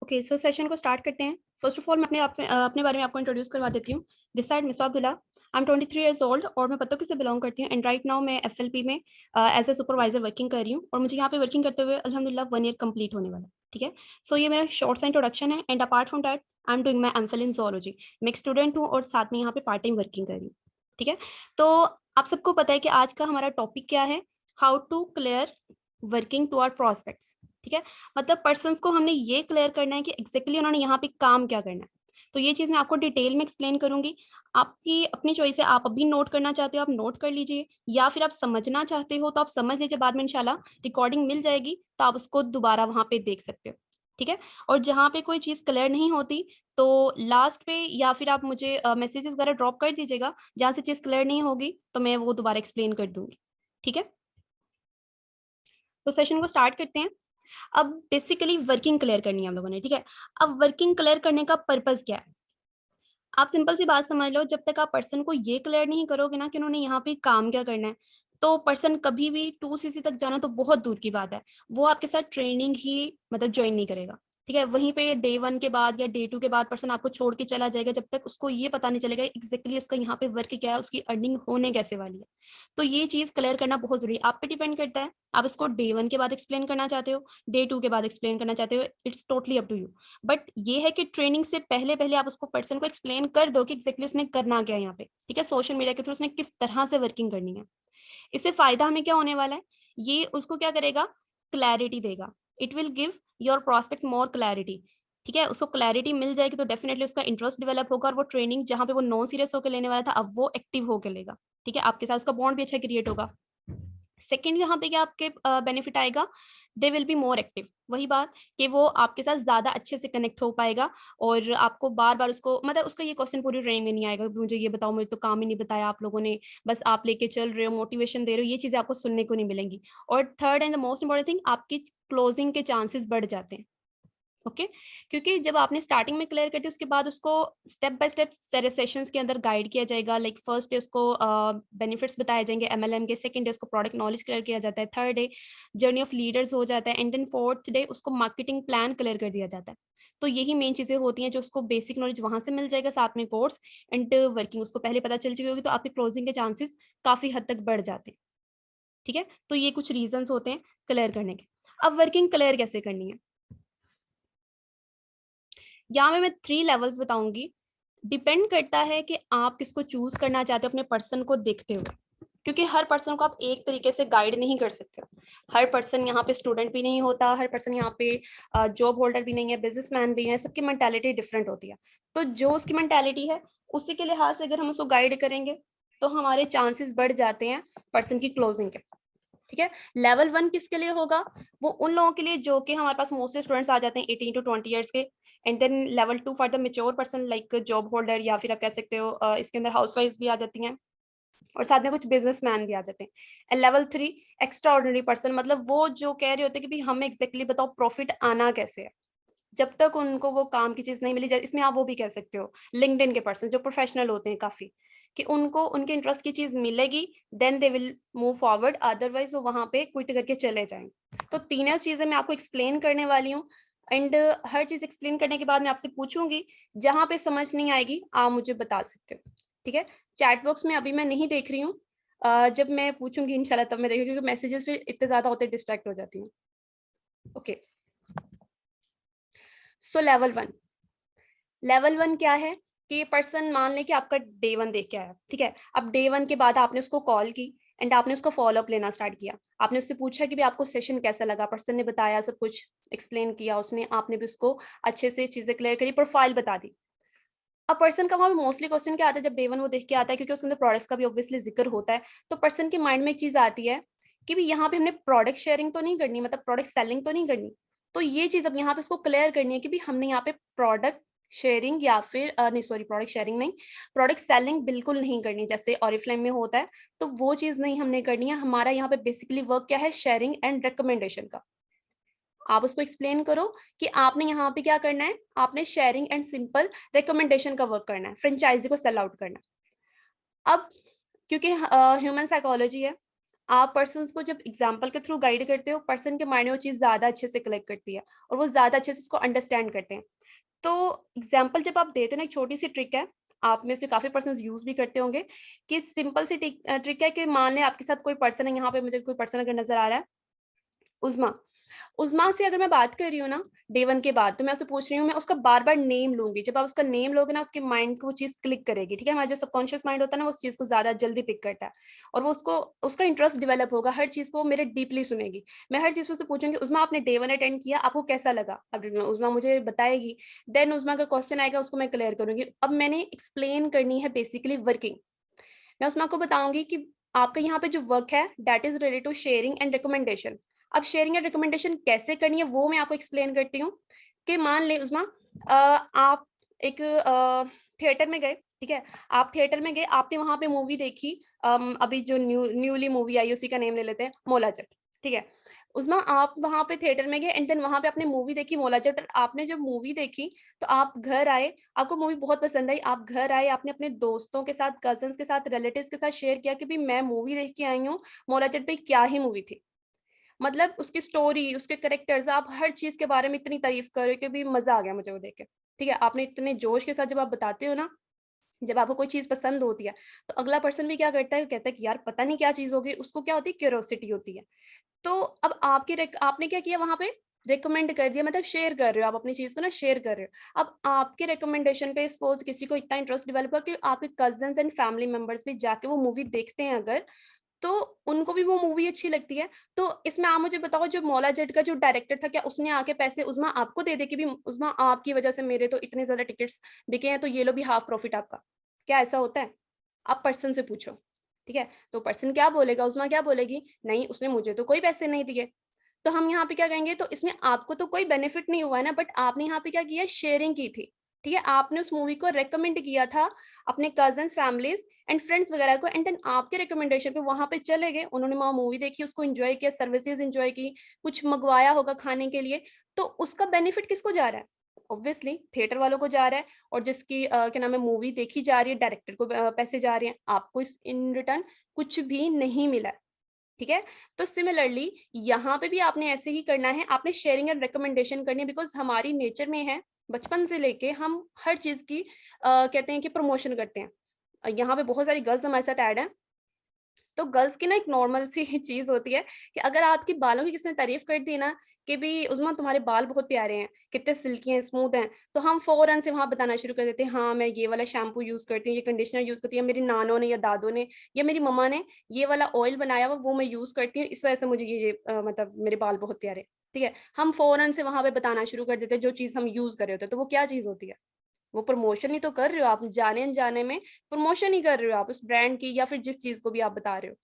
Okay, सो session को start करते हैं। फर्स्ट ऑफ ऑल मैं अपने बारे में आपको इंट्रोड्यूस करवा देती हूँ। This side miss Abdullah. I am 23 years old और मैं पत्तों से बिलोंग करती हूँ एंड राइट नाउ मैं एफएलपी में एज ए सुपरवाइजर वर्किंग कर रही हूँ और मुझे यहाँ पे वर्किंग करते हुए अल्हम्दुलिल्लाह 1 ईयर कंप्लीट होने वाला है। ठीक है, सो ये मेरा शॉर्ट सा इंट्रोडक्शन है and apart from that I am doing my MPhil in zoology. मैं एक स्टूडेंट हूँ और साथ में यहाँ पे पार्ट टाइम वर्किंग कर रही हूँ। ठीक है, तो आप सबको पता है कि आज का हमारा टॉपिक क्या है, how to clear working to our prospects. ठीक है, मतलब पर्सन्स को हमने ये क्लियर करना है कि एग्जैक्टली उन्होंने यहाँ पे काम क्या करना है। तो ये चीज मैं आपको डिटेल में एक्सप्लेन करूंगी। आपकी अपनी चॉइस है, आप अभी नोट करना चाहते हो आप नोट कर लीजिए, या फिर आप समझना चाहते हो तो आप समझ लीजिए, बाद में इंशाल्लाह रिकॉर्डिंग मिल जाएगी तो आप उसको दोबारा वहां पे देख सकते हो। ठीक है, और जहाँ पे कोई चीज क्लियर नहीं होती तो लास्ट पे या फिर आप मुझे मैसेजेस वगैरह ड्रॉप कर दीजिएगा, जहाँ से चीज क्लियर नहीं होगी तो मैं वो दोबारा एक्सप्लेन कर दूंगी। ठीक है, तो सेशन को स्टार्ट करते हैं। अब बेसिकली वर्किंग क्लियर करनी है हम लोगों ने। ठीक है, अब वर्किंग क्लियर करने का पर्पस क्या है, आप सिंपल सी बात समझ लो, जब तक आप पर्सन को ये क्लियर नहीं करोगे ना कि उन्होंने यहाँ पे काम क्या करना है, तो पर्सन कभी भी 2cc तक जाना तो बहुत दूर की बात है, वो आपके साथ ट्रेनिंग ही मतलब ज्वाइन नहीं करेगा। ठीक है, वहीं पे डे 1 के बाद या डे 2 के बाद पर्सन आपको छोड़ के चला जाएगा, जब तक उसको ये पता नहीं चलेगा एग्जैक्टली उसका यहाँ पे वर्क क्या है, उसकी अर्निंग होने कैसे वाली है। तो ये चीज क्लियर करना बहुत जरूरी है, आप पे डिपेंड करता है आप इसको डे 1 के बाद एक्सप्लेन करना चाहते हो, डे 2 के बाद एक्सप्लेन करना चाहते हो, it's totally up to you. But ये है कि ट्रेनिंग से पहले पहले आप उसको पर्सन को एक्सप्लेन कर दो कि एग्जैक्टली उसने करना क्या है यहाँ पे। ठीक है, सोशल मीडिया के थ्रू उसने किस तरह से वर्किंग करनी है। इससे फायदा हमें क्या होने वाला है, ये उसको क्या करेगा, क्लैरिटी देगा। It will give your prospect more clarity. ठीक है, उसको क्लैरिटी मिल जाएगी तो डेफिनेटली उसका इंटरेस्ट डेवलप होगा और वो ट्रेनिंग जहां पे वो नॉन सीरियस होकर लेने वाला था अब वो एक्टिव होकर लेगा। ठीक है, आपके साथ उसका बॉन्ड भी अच्छा क्रिएट होगा। सेकेंड यहाँ पे क्या आपके बेनिफिट आएगा, they will be more active. वही बात कि वो आपके साथ ज्यादा अच्छे से कनेक्ट हो पाएगा और आपको बार बार उसको मतलब उसका ये क्वेश्चन पूरी ट्रेनिंग में नहीं आएगा, मुझे ये बताओ, मुझे तो काम ही नहीं बताया आप लोगों ने, बस आप लेके चल रहे हो, मोटिवेशन दे रहे हो, ये चीजें आपको सुनने को नहीं मिलेंगी। और third and the most important thing, आपकी क्लोजिंग के चांसेस बढ़ जाते हैं। ओके, क्योंकि जब आपने स्टार्टिंग में क्लियर कर दी उसके बाद उसको स्टेप बाय स्टेप सेशंस के अंदर गाइड किया जाएगा। लाइक फर्स्ट डे उसको बेनिफिट्स बताए जाएंगे एमएलएम के, सेकंड डे उसको प्रोडक्ट नॉलेज क्लियर किया जाता है, third day journey of leaders हो जाता है एंड देन फोर्थ डे उसको मार्केटिंग प्लान क्लियर कर दिया जाता है। तो यही मेन चीजें होती हैं जो उसको बेसिक नॉलेज वहां से मिल जाएगा, साथ में कोर्स एंड वर्किंग उसको पहले पता चल चुकी होगी, तो आपके क्लोजिंग के चांसेस काफी हद तक बढ़ जाते हैं। ठीक है, तो ये कुछ रीजन होते हैं क्लियर करने के। अब वर्किंग क्लियर कैसे करनी है, यहाँ में मैं 3 लेवल्स बताऊंगी। डिपेंड करता है कि आप किसको चूज करना चाहते हो अपने पर्सन को देखते हुए, क्योंकि हर पर्सन को आप एक तरीके से गाइड नहीं कर सकते हो। हर पर्सन यहाँ पे स्टूडेंट भी नहीं होता, हर पर्सन यहाँ पे जॉब होल्डर भी नहीं है, बिजनेसमैन भी है, सबकी मेंटालिटी डिफरेंट होती है। तो जो उसकी मेंटालिटी है उसी के लिहाज से अगर हम उसको गाइड करेंगे तो हमारे चांसेस बढ़ जाते हैं पर्सन की क्लोजिंग के। ठीक है, लेवल 1 किसके लिए होगा, वो उन लोगों के लिए जो कि हमारे पास मोस्टली स्टूडेंट्स आ जाते हैं 18 to 20 ईयर्स के। And then level 2 for the mature person like job holder, या फिर आप कह सकते हो इसके अंदर हाउसवाइफ भी आ जाती हैं और साथ में कुछ बिजनेसमैन भी आ जाते हैं। And level 3 extra ordinary person, मतलब वो जो कह रहे होते हैं कि भाई हमें एग्जैक्टली बताओ प्रॉफिट आना कैसे है, जब तक उनको वो काम की चीज नहीं मिली। इसमें आप वो भी कह सकते हो लिंक्डइन के पर्सन जो प्रोफेशनल होते हैं काफी, कि उनको उनके इंटरेस्ट की चीज मिलेगी then they will move forward, otherwise वो वहां पे क्विट करके चले जाएंगे। तो तीनों चीजें मैं आपको एक्सप्लेन करने वाली हूँ एंड हर चीज एक्सप्लेन करने के बाद मैं आपसे पूछूंगी, जहां पे समझ नहीं आएगी आप मुझे बता सकते हो। ठीक है, चैट बॉक्स में अभी मैं नहीं देख रही हूँ, जब मैं पूछूंगी इंशाल्लाह तब मैं देखूंगी, क्योंकि मैसेजेस फिर इतने ज्यादा होते डिस्ट्रैक्ट हो जाती हूँ। ओके, सो लेवल 1 क्या है कि पर्सन मान ले कि आपका डे 1 देख के आया। ठीक है, अब डे 1 के बाद आपने उसको कॉल की एंड आपने उसको फॉलोअप लेना स्टार्ट किया। आपने उससे पूछा कि भी आपको सेशन कैसा लगा, पर्सन ने बताया, सब कुछ एक्सप्लेन किया उसने, आपने भी उसको अच्छे से चीजें क्लियर करी, प्रोफाइल बता दी। अब पर्सन का वहां पे मोस्टली क्वेश्चन क्या आता है, जब डे 1 वो देख के आता है, क्योंकि उसके अंदर प्रोडक्ट्स का भी ऑब्वियसली जिक्र होता है, तो पर्सन के माइंड में एक चीज आती है कि भी यहाँ पे हमने प्रोडक्ट शेयरिंग तो नहीं करनी, मतलब प्रोडक्ट सेलिंग तो नहीं करनी। तो ये चीज अब यहाँ पे उसको क्लियर करनी है कि भी हमने यहाँ पे प्रोडक्ट शेयरिंग या फिर नहीं सॉरी प्रोडक्ट शेयरिंग नहीं, प्रोडक्ट सेलिंग बिल्कुल नहीं करनी जैसे ऑरिफ्लेम में होता है। तो वो चीज नहीं हमने करनी है, हमारा यहाँ पे बेसिकली वर्क क्या है, शेयरिंग एंड रिकमेंडेशन का। आप उसको एक्सप्लेन करो कि आपने यहाँ पे क्या करना है, आपने शेयरिंग एंड सिंपल रिकमेंडेशन का वर्क करना है, फ्रेंचाइजी को सेल आउट करना है। अब क्योंकि ह्यूमन साइकोलॉजी है, आप पर्सन को जब एग्जाम्पल के थ्रू गाइड करते हो, पर्सन के माइंड में वो चीज़ ज़्यादा अच्छे से कलेक्ट करती है और वो ज़्यादा अच्छे से उसको अंडरस्टैंड करते हैं। तो एग्जाम्पल जब आप देते हो ना, एक छोटी सी ट्रिक है, आप में से काफ़ी पर्सन यूज़ भी करते होंगे, कि सिंपल सी ट्रिक है कि मान लें आपके साथ कोई पर्सन है, यहाँ पे मुझे कोई पर्सन अगर नज़र आ रहा है, उज़मा। उज़मा से अगर मैं बात कर रही हूँ ना, डे 1 के बाद, तो मैं उससे पूछ रही हूँ, मैं उसका बार-बार नेम लूँगी। जब आप उसका नेम लोगे ना, उसके माइंड को वो चीज़ क्लिक करेगी, ठीक है? हमारा जो सबकॉन्शियस माइंड होता है ना, वो उस चीज़ को ज़्यादा जल्दी पिक करता है और वो उसको उसका इंटरेस्ट डेवलप होगा, हर चीज़ को वो मेरे डीपली सुनेगी। मैं हर चीज़ उससे पूछूँगी, उज़मा आपने डे 1 अटेंड किया, आपको कैसा लगा? अब उज़मा मुझे बताएगी, देन उज़मा का क्वेश्चन आएगा, उसको मैं क्लियर करूँगी। अब मैंने एक्सप्लेन करनी है बेसिकली वर्किंग। मैं उसमें आपको बताऊँगी कि आपका यहाँ पे जो वर्क है, that is related to sharing and recommendation. अब शेयरिंग एंड रिकमेंडेशन कैसे करनी है, वो मैं आपको एक्सप्लेन करती हूँ। कि मान लें उज़मा, आप एक थिएटर में गए, ठीक है? आप थिएटर में गए, आपने वहाँ पे मूवी देखी, अभी जो न्यूली मूवी आई है, उसी का नेम ले लेते हैं, मोला जट, ठीक है? उज़मा, आप वहाँ पे थिएटर में गए एंड देन वहाँ पे आपने मूवी देखी मोला जट, और आपने जब मूवी देखी, तो आप घर आए, आपको मूवी बहुत पसंद आई, आप घर आए, आपने अपने दोस्तों के साथ, कज़िन्स के साथ, रिलेटिव्स के साथ शेयर किया कि भई मैं मूवी देख के आई हूँ, मोला जट भई क्या ही मूवी थी। मतलब उसकी स्टोरी, उसके कैरेक्टर्स, आप हर चीज़ के बारे में इतनी तारीफ़ कर रहे हो कि भई मज़ा आ गया मुझे वो देख के। ठीक है? आपने इतने जोश के साथ जब आप बताते हो ना, जब आपको कोई चीज़ पसंद होती है, तो अगला पर्सन भी क्या करता है, कहता है कि यार पता नहीं क्या चीज़ होगी, उसको क्या होती है, क्यूरियोसिटी होती है। तो अब आपने क्या किया वहाँ पे, रिकमेंड कर दिया, मतलब शेयर कर रहे हो, आप अपनी चीज़ को ना शेयर कर रहे हो। अब आपके रिकमेंडेशन पे सपोज़ किसी को इतना इंटरेस्ट डेवलप हुआ कि आपके कज़िन्स एंड फैमिली मेंबर्स भी जाके वो मूवी देखते हैं अगर, तो उनको भी वो मूवी अच्छी लगती है। तो इसमें आप मुझे बताओ, जो मौला जट का जो डायरेक्टर था, क्या उसने आके पैसे उज़्मा आपको दे दे कि भी उज़्मा आपकी वज़ह से मेरे तो इतने ज़्यादा टिकट्स बिके हैं, तो ये लो भी हाफ प्रॉफिट आपका। क्या ऐसा होता है? आप पर्सन से पूछो, ठीक है? तो पर्सन क्या बोलेगा, उज़्मा क्या बोलेगी, नहीं उसने मुझे तो कोई पैसे नहीं दिए। तो हम यहाँ पे क्या कहेंगे, तो इसमें आपको तो कोई बेनिफिट नहीं हुआ है ना, बट आपने यहाँ पे क्या किया, शेयरिंग की थी, ठीक है? आपने उस मूवी को रिकमेंड किया था अपने कज़िन्स, फैमिलीज़ एंड फ्रेंड्स वगैरह को, एंड देन आपके रिकमेंडेशन पे वहाँ पे चले गए, उन्होंने वहाँ मूवी देखी, उसको एन्जॉय किया, सर्विसेज़ एन्जॉय की, कुछ मँगवाया होगा खाने के लिए, तो उसका बेनिफिट किसको जा रहा है? ऑब्वियसली थिएटर वालों को जा रहा है, और जिसकी क्या नाम है, मूवी देखी जा रही है, डायरेक्टर को पैसे जा रहे हैं, आपको इस इन रिटर्न कुछ भी नहीं मिला है। ठीक है? तो सिमिलरली यहाँ पे भी आपने ऐसे ही करना है, आपने शेयरिंग एंड रिकमेंडेशन करनी है, बिकॉज़ हमारी नेचर में है, बचपन से लेके हम हर चीज़ की कहते हैं कि प्रमोशन करते हैं। यहाँ पे बहुत सारी गर्ल्स हमारे साथ ऐड हैं, तो गर्ल्स की ना एक नॉर्मल सी चीज़ होती है कि अगर आपके बालों की किसी ने तारीफ़ कर दी ना, कि भई उज़्मा तुम्हारे बाल बहुत प्यारे हैं, कितने सिल्की हैं, स्मूथ हैं, तो हम फ़ौरन से वहाँ बताना शुरू कर देते हैं, हाँ, मैं ये वाला शैम्पू यूज़ करती हूँ, ये कंडीशनर यूज़ करती हूँ, मेरी नानों ने या दादों ने या मेरी मम्मा ने ये वाला ऑयल बनाया हुआ वो मैं यूज़ करती हूँ, इस वज़ह से मुझे ये मतलब मेरे बाल बहुत प्यारे हैं। ठीक है? हम फ़ौरन से वहाँ पे बताना शुरू कर देते हैं जो चीज़ हम यूज़ कर रहे होते हैं, तो वो क्या चीज़ होती है? वो प्रमोशन ही तो कर रहे हो आप, जाने-अनजाने में प्रमोशन ही कर रहे हो आप उस ब्रांड की या फिर जिस चीज़ को भी आप बता रहे हो।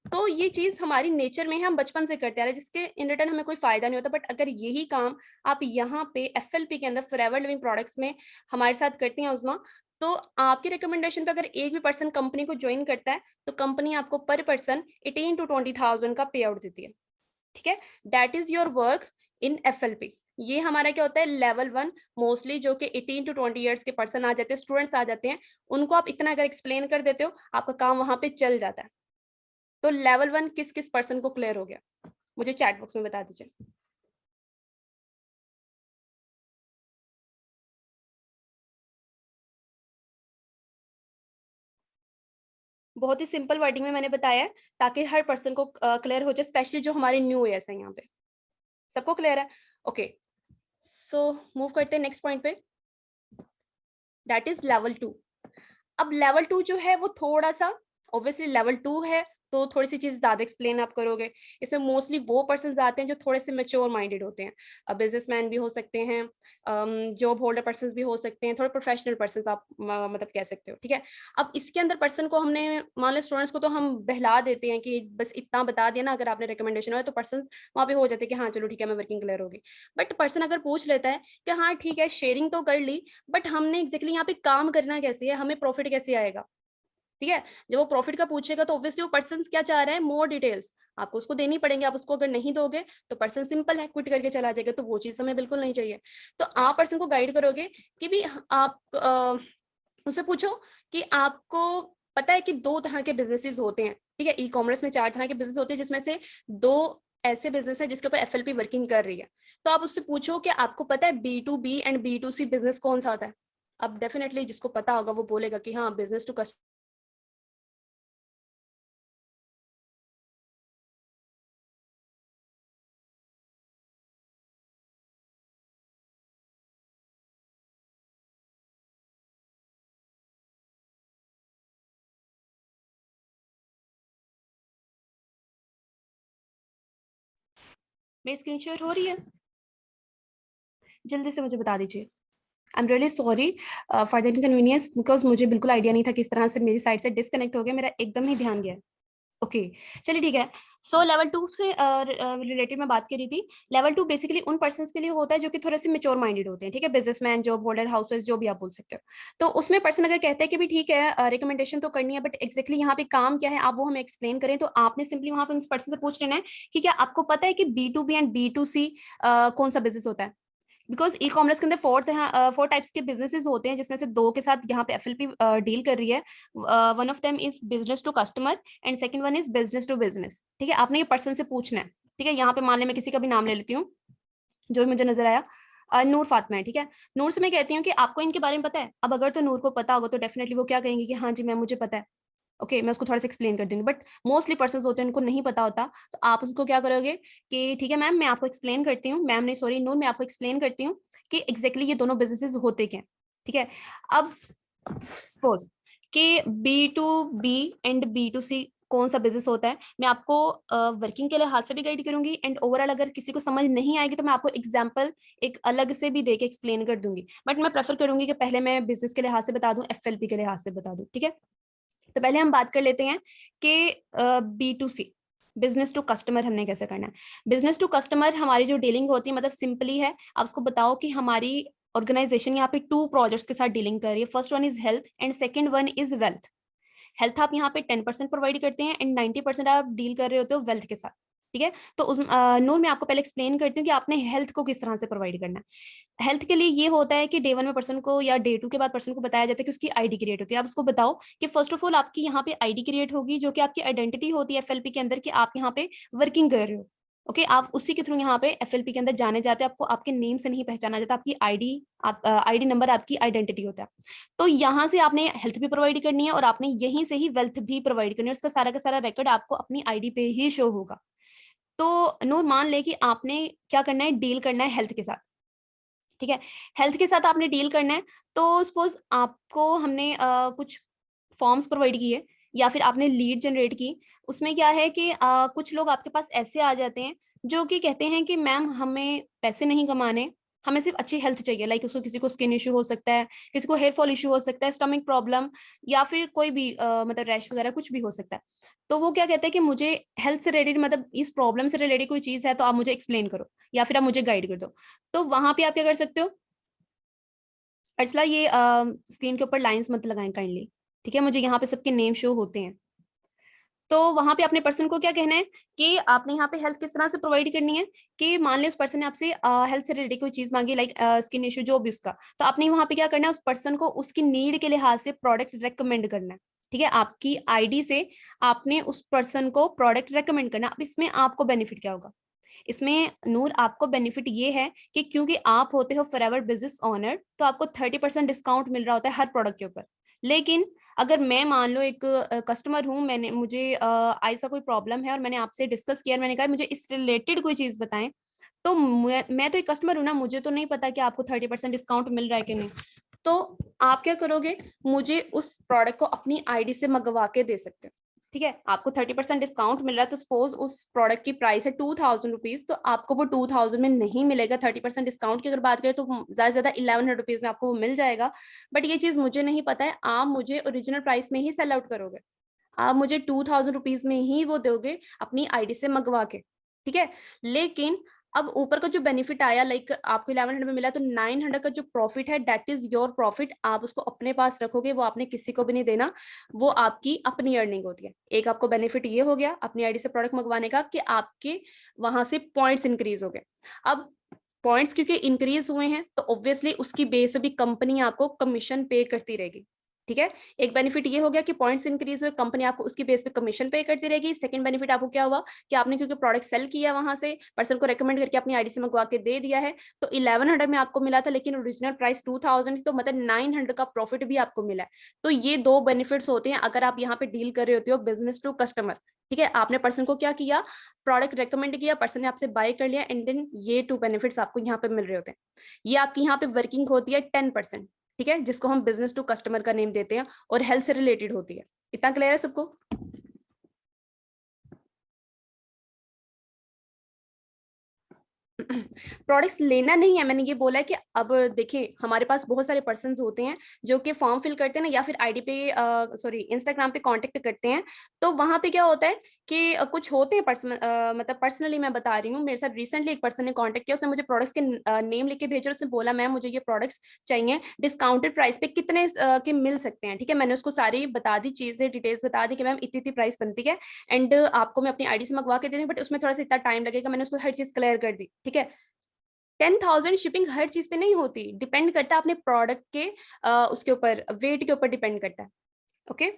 तो ये चीज़ हमारी नेचर में है, हम बचपन से करते आ रहे हैं, जिसके इन रिटर्न हमें कोई फ़ायदा नहीं होता। बट अगर यही काम आप यहाँ पे एफएलपी के अंदर फॉरएवर लिविंग प्रोडक्ट्स में हमारे साथ करती हैं उज़्मा, तो आपके रिकमेंडेशन पे अगर एक भी पर्सन कंपनी को जॉइन करता है, तो कंपनी आपको पर पर्सन 18 टू 20,000 का पे आउट देती है। ठीक है? That is your work in FLP. ये हमारा क्या होता है, लेवल 1 मोस्टली जो कि 18 टू 20 इयर्स के पर्सन आ जाते हैं, स्टूडेंट्स आ जाते हैं, उनको आप इतना अगर एक्सप्लेन कर देते हो, आपका काम वहाँ पे चल जाता है। तो लेवल 1 किस-किस पर्सन को क्लियर हो गया? मुझे चैट बॉक्स में बता दीजिए। बहुत ही सिंपल वर्डिंग में मैंने बताया है, ताकि हर पर्सन को क्लियर हो जाए, स्पेशली जो हमारे न्यू ईयर्स हैं यहाँ पे। सबको क्लियर है? ओके, सो मूव करते हैं नेक्स्ट पॉइंट पे, दैट इज़ लेवल 2। अब लेवल 2 जो है वो थोड़ा-सा, ऑब्वियसली लेवल 2 है, तो थोड़ी-सी चीज़ ज़्यादा एक्सप्लेन आप करोगे। इसमें मोस्टली वो पर्सन्स आते हैं जो थोड़े-से मैच्योर माइंडेड होते हैं। बिज़नेसमैन भी हो सकते हैं, जॉब होल्डर पर्सन्स भी हो सकते हैं, थोड़े प्रोफेशनल पर्सन्स आप मतलब कह सकते हो, ठीक है? अब इसके अंदर पर्सन को हमने, मान लो स्टूडेंट्स को तो हम बहला देते हैं कि बस इतना बता दिया ना, अगर आपने रिकमेंडेशन हो तो पर्सन्स वहाँ पे हो जाते हैं कि हाँ, चलो ठीक है, मैं वर्किंग क्लियर होगी। बट पर्सन अगर पूछ लेता है कि हाँ, ठीक है, शेयरिंग तो कर ली, बट हमने एग्ज़ैक्टली यहाँ पे काम करना कैसे है? हमें प्रॉफिट कैसे आएगा? ठीक है? जब वो प्रॉफिट का पूछेगा, तो ऑब्वियसली वो पर्सन क्या चाह रहा है, मोर डिटेल्स आपको उसको देनी पड़ेंगी। आप उसको अगर नहीं दोगे, तो पर्सन सिंपल है, क्विट करके चला जाएगा, तो वो चीज़ हमें बिल्कुल नहीं चाहिए। तो आप पर्सन को गाइड करोगे कि भी आप उससे पूछो कि आपको पता है कि 2 तरह के बिज़नेसेस होते हैं, ठीक है। ई कॉमर्स में 4 तरह के बिजनेस होते हैं, जिसमें से 2 ऐसे बिजनेस है जिसके ऊपर एफएलपी वर्किंग कर रही है। तो आप उससे पूछो कि आपको पता है B2B एंड B2C बिजनेस कौन सा होता है। अब डेफिनेटली जिसको पता होगा वो बोलेगा कि हाँ बिजनेस टू कस्टमर। मेरी स्क्रीन शेयर हो रही है? जल्दी से मुझे बता दीजिए। I am really sorry for the inconvenience, because मुझे बिल्कुल आइडिया नहीं था किस तरह से मेरी साइड से डिस्कनेक्ट हो गया, मेरा एकदम ही ध्यान गया। ओके चलिए ठीक है। सो लेवल 2 से रिलेटेड मैं बात कर रही थी। लेवल 2 बेसिकली उन पर्सन के लिए होता है जो कि थोड़े से मेच्योर माइंडेड होते हैं, ठीक है, बिजनेसमैन, जॉब होल्डर, हाउसवाइफ, जो भी आप बोल सकते हो। तो उसमें पर्सन अगर कहते हैं कि भी ठीक है रिकमेंडेशन तो करनी है, बट एक्जैक्टली यहाँ पे काम क्या है आप वो हमें एक्सप्लेन करें, तो आपने सिंपली वहां पे उस पर्सन से पूछ लेना है कि क्या आपको पता है कि B2B एंड B2C कौन सा बिजनेस होता है। बिकॉज ई कॉमर्स के अंदर 4 टाइप्स के बिजनेसेस होते हैं, जिसमें से 2 के साथ यहाँ पे एफएलपी डील कर रही है। One of them is business to customer and second one is business to business. ठीक है, आपने ये पर्सन से पूछना है। ठीक है, यहाँ पे मान ले मैं किसी का भी नाम ले लेती हूँ जो भी मुझे नजर आया। नूर फातिमा है, ठीक है। नूर से मैं कहती हूँ कि आपको इनके बारे में पता है। अब अगर तो नूर को पता होगा तो डेफिनेटली वो क्या कहेंगे कि हाँ जी मैम मुझे पता है। ओके मैं उसको थोड़ा सा एक्सप्लेन कर दूंगी, बट मोस्टली पर्सन होते हैं उनको नहीं पता होता। तो आप उसको क्या करोगे कि ठीक है मैम मैं आपको एक्सप्लेन करती हूँ, मैम नहीं सॉरी नूर, मैं आपको एक्सप्लेन करती हूँ कि एग्जैक्टली ये दोनों बिजनेसेस होते क्या हैं। ठीक है, अब सपोज कि B2B एंड B2C कौन सा बिजनेस होता है, मैं आपको वर्किंग के लिहाज से भी गाइड करूंगी एंड ओवरऑल अगर किसी को समझ नहीं आएगी तो मैं आपको एग्जांपल एक अलग से भी देके एक्सप्लेन कर दूंगी, बट मैं प्रेफर करूंगी कि पहले मैं बिजनेस के लिहाज से बता दूं, एफएलपी के लिहाज से बता दूं। ठीक है, तो पहले हम बात कर लेते हैं कि B2C बिजनेस टू कस्टमर हमने कैसे करना है। बिजनेस टू कस्टमर हमारी जो डीलिंग होती है मतलब सिंपली है, आप उसको बताओ कि हमारी ऑर्गेनाइजेशन यहाँ पे 2 प्रोजेक्ट्स के साथ डीलिंग कर रही है। First one is health and second one is wealth. Health आप यहाँ पे 10% प्रोवाइड करते हैं एंड 90% आप डील कर रहे होते हो वेल्थ के साथ। ठीक है, तो उस नूर मैं आपको पहले एक्सप्लेन करती हूँ कि आपने हेल्थ को किस तरह से प्रोवाइड करना है। हेल्थ के लिए ये होता है कि डे 1 में पर्सन को या डे 2 के बाद पर्सन को बताया जाता है कि उसकी आईडी क्रिएट होती है। आप उसको बताओ कि फर्स्ट ऑफ ऑल आपकी यहाँ पे आईडी क्रिएट होगी जो कि आपकी आइडेंटिटी होती है एफएलपी के अंदर कि आप यहाँ पे वर्किंग कर रहे हो। ओके आप उसी के थ्रू यहाँ पे एफएलपी के अंदर जाने जाते हो, आपको आपके नेम से नहीं पहचाना जाता, आपकी आईडी नंबर आपकी आइडेंटिटी होता है। तो यहाँ से आपने हेल्थ भी प्रोवाइड करनी है और आपने यहीं से ही वेल्थ भी प्रोवाइड करनी है, उसका सारा का सारा रिकॉर्ड आपको अपनी आईडी पे ही शो होगा। तो नूर मान ले कि आपने क्या करना है, डील करना है हेल्थ के साथ। ठीक है, हेल्थ के साथ आपने डील करना है। तो सपोज आपको हमने कुछ फॉर्म्स प्रोवाइड किए या फिर आपने लीड जनरेट की। उसमें क्या है कि कुछ लोग आपके पास ऐसे आ जाते हैं जो कि कहते हैं कि मैम हमें पैसे नहीं कमाने, हमें सिर्फ अच्छी हेल्थ चाहिए। लाइक उसको किसी को स्किन इशू हो सकता है, किसी को हेयर फॉल इशू हो सकता है, स्टमक प्रॉब्लम या फिर कोई भी मतलब रैश वगैरह कुछ भी हो सकता है। तो वो क्या कहते हैं कि मुझे हेल्थ से रिलेटेड मतलब इस प्रॉब्लम से रिलेटेड कोई चीज है तो आप मुझे एक्सप्लेन करो या फिर आप मुझे गाइड कर दो। तो वहां पे आप क्या कर सकते हो, अर्सला ये स्क्रीन के ऊपर लाइंस मत लगाएं काइंडली। ठीक है, मुझे यहाँ पे सबके नेम शो होते हैं। तो वहां पे अपने पर्सन को क्या कहना है कि आपने यहाँ पे हेल्थ किस तरह से प्रोवाइड करनी है कि मान ले उस पर्सन ने आपसे हेल्थ से रिलेटेड कोई चीज मांगी लाइक स्किन इश्यू जो भी उसका, तो आपने वहां पे क्या करना है उस पर्सन को उसकी नीड के लिहाज से प्रोडक्ट रेकमेंड करना है। ठीक है, आपकी आईडी से आपने उस पर्सन को प्रोडक्ट रेकमेंड करना। अब इसमें आपको बेनिफिट क्या होगा, इसमें नूर आपको बेनिफिट ये है कि क्योंकि आप होते हो फॉरएवर बिजनेस ओनर तो आपको 30% डिस्काउंट मिल रहा होता है हर प्रोडक्ट के ऊपर। लेकिन अगर मैं मान लो एक कस्टमर हूँ, मैंने मुझे आइज का कोई प्रॉब्लम है और मैंने आपसे डिस्कस किया, मैंने कहा मुझे इस रिलेटेड कोई चीज बताएं, तो मैं तो एक कस्टमर हूँ ना, मुझे तो नहीं पता कि आपको 30% डिस्काउंट मिल रहा है कि नहीं। तो आप क्या करोगे, मुझे उस प्रोडक्ट को अपनी आईडी से मंगवा के दे सकते हो। ठीक है, आपको 30% डिस्काउंट मिल रहा है, तो सपोज उस प्रोडक्ट की प्राइस है 2000 रुपीज, तो आपको वो 2000 में नहीं मिलेगा। 30% डिस्काउंट की अगर बात करें तो ज्यादा से ज्यादा 1100 रुपीज में आपको वो मिल जाएगा। बट ये चीज मुझे नहीं पता है, आप मुझे ओरिजिनल प्राइस में ही सेल आउट करोगे, आप मुझे 2000 रुपीज में ही वो दोगे अपनी आईडी से मंगवा के। ठीक है, लेकिन अब ऊपर का जो बेनिफिट आया लाइक आपको 1100 में मिला, तो 900 का जो प्रॉफिट है दैट इज योर प्रॉफिट, आप उसको अपने पास रखोगे, वो आपने किसी को भी नहीं देना, वो आपकी अपनी अर्निंग होती है। एक आपको बेनिफिट ये हो गया अपनी आईडी से प्रोडक्ट मंगवाने का कि आपके वहां से पॉइंट्स इंक्रीज हो गए। अब पॉइंट्स क्योंकि इंक्रीज हुए हैं तो ऑब्वियसली उसकी बेस पे भी कंपनी आपको कमीशन पे करती रहेगी। ठीक है, एक बेनिफिट ये हो गया कि पॉइंट्स इंक्रीज हुए, कंपनी आपको उसकी बेस पे कमीशन पे करती रहेगी। सेकंड बेनिफिट आपको क्या हुआ कि आपने क्योंकि प्रोडक्ट सेल किया, वहां से पर्सन को रेकमेंड करके अपनी आईडी से मंगवा के दे दिया है, तो 1100 में आपको मिला था, लेकिन ओरिजिनल प्राइस 2000 थी, तो मतलब 900 का प्रॉफिट भी आपको मिला है। तो ये दो बेनिफिट्स होते हैं अगर आप यहाँ पे डील कर रहे होते हो बिजनेस टू कस्टमर। ठीक है, आपने पर्सन को क्या किया, प्रोडक्ट रेकमेंड किया, पर्सन ने आपसे बाय कर लिया, एंड देन ये टू बेनिफिट्स आपको यहाँ पे मिल रहे होते हैं। ये आपकी यहाँ पे वर्किंग होती है 10%, ठीक है, जिसको हम बिजनेस टू कस्टमर का नेम देते हैं, और हेल्थ से रिलेटेड होती है। इतना क्लियर है सबको? प्रोडक्ट्स लेना नहीं है, मैंने ये बोला है कि अब देखिए हमारे पास बहुत सारे पर्सन्स होते हैं जो कि फॉर्म फिल करते हैं ना, या फिर आईडी पे सॉरी इंस्टाग्राम पे कांटेक्ट करते हैं। तो वहां पे क्या होता है कि कुछ होते हैं पर्सन, मतलब पर्सनली मैं बता रही हूँ, मेरे साथ रिसेंटली एक पर्सन ने कांटेक्ट किया, उसने मुझे प्रोडक्ट्स के नेम लिख के भेजा, उसने बोला मैम मुझे ये प्रोडक्ट्स चाहिए, डिस्काउंटेड प्राइस पे कितने के मिल सकते हैं। ठीक है, मैंने उसको सारी बता दी चीजें, डिटेल्स बता दी कि मैम इतनी इतनी प्राइस बनती है, एंड आपको मैं अपनी आईडी से मंगवा के दे दूँ, बट उसमें थोड़ा सा इतना टाइम लगेगा। मैंने उसको हर चीज क्लियर कर दी। ठीक है, 10,000 शिपिंग हर चीज पे नहीं होती, डिपेंड करता है अपने प्रोडक्ट के उसके ऊपर, वेट के ऊपर डिपेंड करता है। ओके,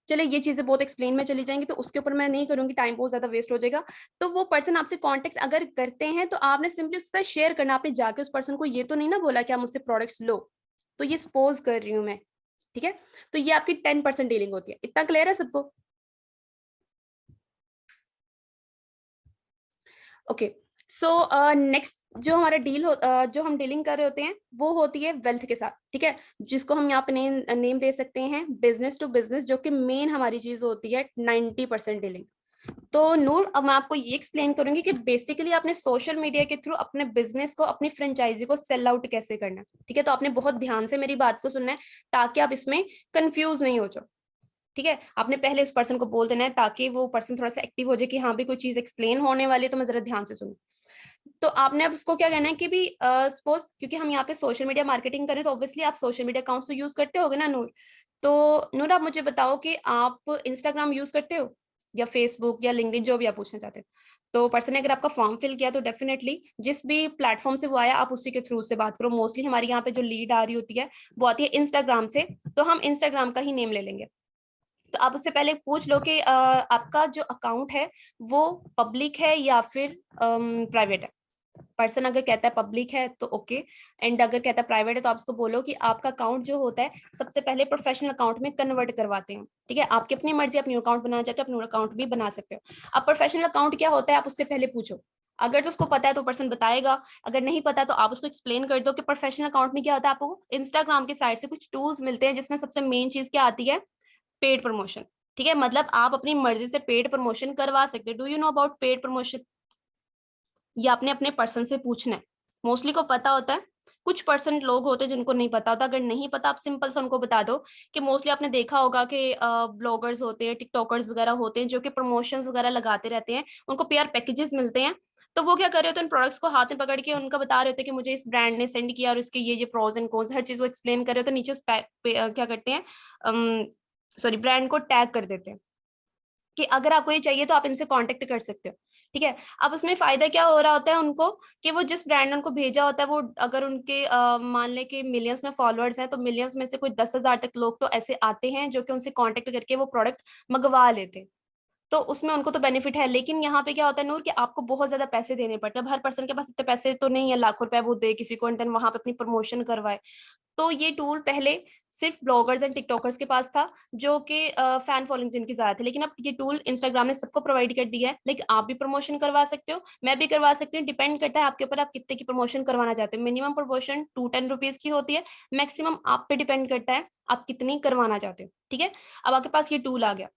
चलिए ये चीजें बहुत एक्सप्लेन में चली जाएंगी, तो उसके ऊपर मैं नहीं करूंगी, टाइम बहुत ज्यादा वेस्ट हो जाएगा। तो वो पर्सन आपसे कांटेक्ट अगर करते हैं तो आपने सिंपली उसके साथ शेयर करना, आपने जाके उस पर्सन को ये तो नहीं ना बोला कि आप मुझसे प्रोडक्ट्स लो। तो ये सपोज कर रही हूँ मैं। ठीक है, तो ये आपकी 10% डीलिंग होती है। इतना क्लियर है सबको? ओके, सो नेक्स्ट जो हमारा जो हम डीलिंग कर रहे होते हैं वो होती है वेल्थ के साथ। ठीक है, जिसको हम यहाँ पे नेम दे सकते हैं बिजनेस टू बिजनेस, जो कि मेन हमारी चीज होती है 90% डीलिंग। तो नूर, अब मैं आपको ये एक्सप्लेन करूंगी कि बेसिकली आपने सोशल मीडिया के थ्रू अपने बिजनेस को, अपनी फ्रेंचाइजी को सेल आउट कैसे करना है। ठीक है, तो आपने बहुत ध्यान से मेरी बात को सुनना है ताकि आप इसमें कंफ्यूज नहीं हो जाओ। ठीक है, आपने पहले उस पर्सन को बोल देना है ताकि वो पर्सन थोड़ा सा एक्टिव हो जाए कि हाँ भी कोई चीज एक्सप्लेन होने वाली है, तो मैं जरा ध्यान से सुनूं। तो आपने अब उसको क्या कहना है कि भी सपोज क्योंकि हम यहाँ पे सोशल मीडिया मार्केटिंग करें, तो ऑब्वियसली आप सोशल मीडिया अकाउंट्स तो यूज करते होगे ना नूर। तो नूर आप मुझे बताओ कि आप इंस्टाग्राम यूज करते हो या फेसबुक या लिंक्डइन, जो भी आप पूछना चाहते हो। तो पर्सन ने अगर आपका फॉर्म फिल किया तो डेफिनेटली जिस भी प्लेटफॉर्म से वो आया आप उसी के थ्रू से बात करो। मोस्टली हमारी यहाँ पे जो लीड आ रही होती है वो आती है इंस्टाग्राम से, तो हम इंस्टाग्राम का ही नेम ले लेंगे। तो आप उससे पहले पूछ लो कि आपका जो अकाउंट है वो पब्लिक है या फिर प्राइवेट है। पर्सन अगर कहता है पब्लिक है तो ओके, एंड अगर कहता है प्राइवेट है तो आप उसको बोलो कि आपका अकाउंट जो होता है सबसे पहले प्रोफेशनल अकाउंट में कन्वर्ट करवाते हैं। ठीक है, आपकी अपनी मर्जी, अपनी अकाउंट बनाना चाहते हो अपना अकाउंट भी बना सकते हो। अब प्रोफेशनल अकाउंट क्या होता है आप उससे पहले पूछो। अगर तो उसको पता है तो पर्सन बताएगा, अगर नहीं पता तो आप उसको एक्सप्लेन कर दो कि प्रोफेशनल अकाउंट में क्या होता है। आपको इंस्टाग्राम के साइड से कुछ टूल्स मिलते हैं जिसमें सबसे मेन चीज क्या आती है, पेड प्रमोशन। ठीक है, मतलब आप अपनी मर्जी से पेड प्रमोशन करवा सकते हो। Do you know about paid promotion? ये आपने अपने पर्सन से पूछना है। मोस्टली को पता होता है, कुछ परसेंट लोग होते हैं जिनको नहीं पता होता। अगर नहीं पता आप सिंपल से उनको बता दो कि मोस्टली आपने देखा होगा कि ब्लॉगर्स होते हैं, टिकटॉकर्स वगैरह होते हैं जो कि प्रमोशंस वगैरह लगाते रहते हैं, उनको पीआर पैकेजेस मिलते हैं। तो वो क्या कर रहे होते हैं, उन प्रोडक्ट्स को हाथ में पकड़ के उनका बता रहे होते हैं कि मुझे इस ब्रांड ने सेंड किया और इसके ये प्रोज एंड कॉन्स, हर चीज को एक्सप्लेन कर रहे होते हैं। नीचे उस क्या करते हैं, सॉरी ब्रांड को टैग कर देते हैं कि अगर आपको ये चाहिए तो आप इनसे कांटेक्ट कर सकते हो। ठीक है, अब उसमें फायदा क्या हो रहा होता है उनको कि वो जिस ब्रांड ने उनको भेजा होता है वो अगर उनके मान ले कि मिलियंस में फॉलोअर्स हैं, तो मिलियंस में से कोई 10,000 तक लोग तो ऐसे आते हैं जो कि उनसे कांटेक्ट करके वो प्रोडक्ट मंगवा लेते हैं। तो उसमें उनको तो बेनिफिट है, लेकिन यहाँ पे क्या होता है नूर कि आपको बहुत ज्यादा पैसे देने पड़ते हैं। अब हर पर्सन के पास इतने पैसे तो नहीं है, लाखों रुपए वो दे किसी को एंड देन वहां पे अपनी प्रमोशन करवाए। तो ये टूल पहले सिर्फ ब्लॉगर्स एंड टिकटॉकर्स के पास था, जो कि फैन फॉलोइंग जिनकी ज्यादा थी, लेकिन अब ये टूल इंस्टाग्राम ने सबको प्रोवाइड कर दिया है। लेकिन आप भी प्रमोशन करवा सकते हो, मैं भी करवा सकती हूँ, डिपेंड करता है आपके ऊपर आप कितने की प्रमोशन करवाना चाहते हो। मिनिमम प्रमोशन 210 रुपीज की होती है, मैक्सिमम आप पे डिपेंड करता है आप कितनी करवाना चाहते हो। ठीक है, अब आपके पास ये टूल आ गया।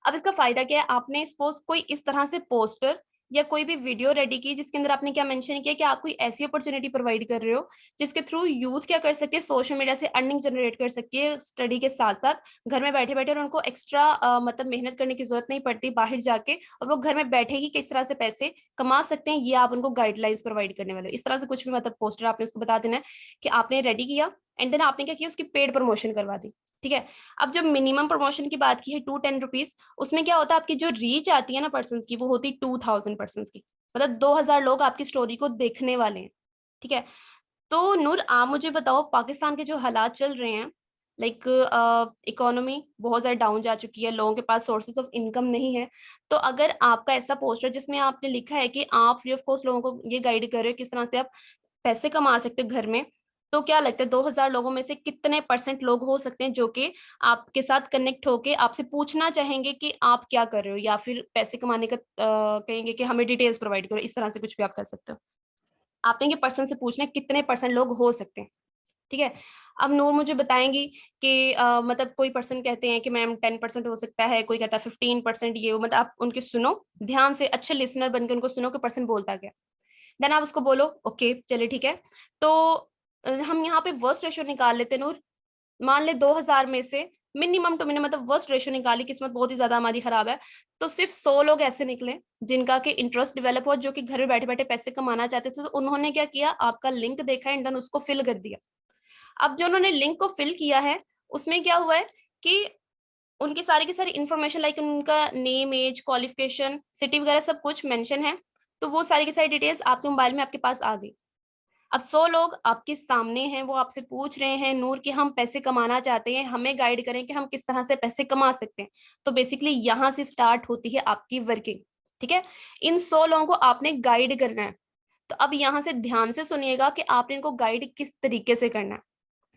अब इसका फायदा क्या है, आपने सपोज कोई इस तरह से पोस्टर या कोई भी वीडियो रेडी की जिसके अंदर आपने क्या मेंशन किया कि आप कोई ऐसी अपॉर्चुनिटी प्रोवाइड कर रहे हो जिसके थ्रू यूथ क्या कर सकती है, सोशल मीडिया से अर्निंग जनरेट कर सकती है स्टडी के साथ साथ, घर में बैठे बैठे, और उनको एक्स्ट्रा मतलब मेहनत करने की जरूरत नहीं पड़ती बाहर जाके, और वो घर में बैठे ही किस तरह से पैसे कमा सकते हैं, ये आप उनको गाइडलाइंस प्रोवाइड करने वाले हो। इस तरह से कुछ भी मतलब पोस्टर आपने उसको बता देना है कि आपने रेडी किया एंड देन आपने क्या किया, उसकी पेड प्रमोशन करवा दी। ठीक है, अब जब मिनिमम प्रमोशन की बात की है 210 रुपीज, उसमें क्या होता है आपकी जो रीच आती है ना पर्सन की, वो होती 2000 पर्सन की, मतलब 2000 लोग आपकी स्टोरी को देखने वाले हैं। ठीक है, तो नूर आप मुझे बताओ पाकिस्तान के जो हालात चल रहे हैं लाइक इकोनॉमी बहुत ज़्यादा डाउन जा चुकी है, लोगों के पास सोर्सेज ऑफ इनकम नहीं है। तो अगर आपका ऐसा पोस्ट है जिसमें आपने लिखा है कि आप फ्री ऑफ कॉस्ट लोगों को ये गाइड कर रहे हो किस तरह से आप पैसे कमा सकते हो घर में, तो क्या लगता है 2000 लोगों में से कितने % लोग हो सकते हैं जो कि आपके साथ कनेक्ट होके आपसे पूछना चाहेंगे कि आप क्या कर रहे हो, या फिर पैसे कमाने का कहेंगे कि हमें डिटेल्स प्रोवाइड करो, इस तरह से कुछ भी आप कर सकते हो। आपने ये पर्सन से पूछना है कितने % लोग हो सकते हैं, ठीक है। अब नूर मुझे बताएंगी कि मतलब कोई पर्सन कहते हैं कि मैम 10% हो सकता है, कोई कहता है 15%, ये वो, मतलब आप उनके सुनो ध्यान से, अच्छे लिसनर बनकर उनको सुनो कि पर्सन बोलता क्या। देन आप उसको बोलो ओके चलिए ठीक है। तो हम यहाँ पे वर्स्ट रेशियो निकाल लेते हैं नूर। मान ले 2000 में से मिनिमम टू मिनिमम, मतलब वर्स्ट रेशियो निकाली, किस्मत बहुत ही ज्यादा हमारी खराब है, तो सिर्फ 100 लोग ऐसे निकले जिनका कि इंटरेस्ट डेवलप हुआ, जो कि घर में बैठे बैठे पैसे कमाना चाहते थे। तो उन्होंने क्या किया, आपका लिंक देखा एंड देन उसको फिल कर दिया। अब जो उन्होंने लिंक को फिल किया है उसमें क्या हुआ है कि उनकी सारी की सारी इन्फॉर्मेशन, लाइक उनका नेम, एज, क्वालिफिकेशन, सिटी वगैरह सब कुछ मेंशन है। तो वो सारी की सारी डिटेल्स आपके मोबाइल में आपके पास आ गई। अब 100 लोग आपके सामने हैं, वो आपसे पूछ रहे हैं नूर कि हम पैसे कमाना चाहते हैं, हमें गाइड करें कि हम किस तरह से पैसे कमा सकते हैं। तो बेसिकली यहाँ से स्टार्ट होती है आपकी वर्किंग, ठीक है। इन 100 लोगों को आपने गाइड करना है। तो अब यहाँ से ध्यान से सुनिएगा कि आपने इनको गाइड किस तरीके से करना है,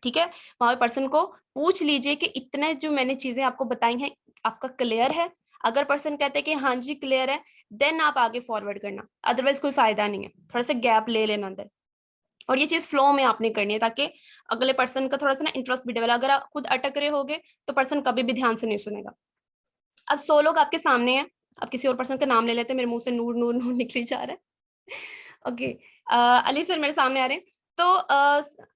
ठीक है। वहां पे पर्सन को पूछ लीजिए कि इतने जो मैंने चीजें आपको बताई हैं आपका क्लियर है। अगर पर्सन कहते हैं कि हाँ जी क्लियर है, देन आप आगे फॉरवर्ड करना, अदरवाइज कोई फायदा नहीं है, थोड़ा सा गैप ले लेना अंदर। और ये चीज फ्लो में आपने करनी है ताकि अगले पर्सन का थोड़ा सा ना इंटरेस्ट भी डेवलप। अगर आप खुद अटक रहे होगे तो पर्सन कभी भी ध्यान से नहीं सुनेगा। अब 100 लोग आपके सामने हैं। अब किसी और पर्सन का नाम ले लेते हैं, मेरे मुंह से नूर नूर नूर निकली जा रहा है। ओके, अली सर मेरे सामने आ रहे हैं। तो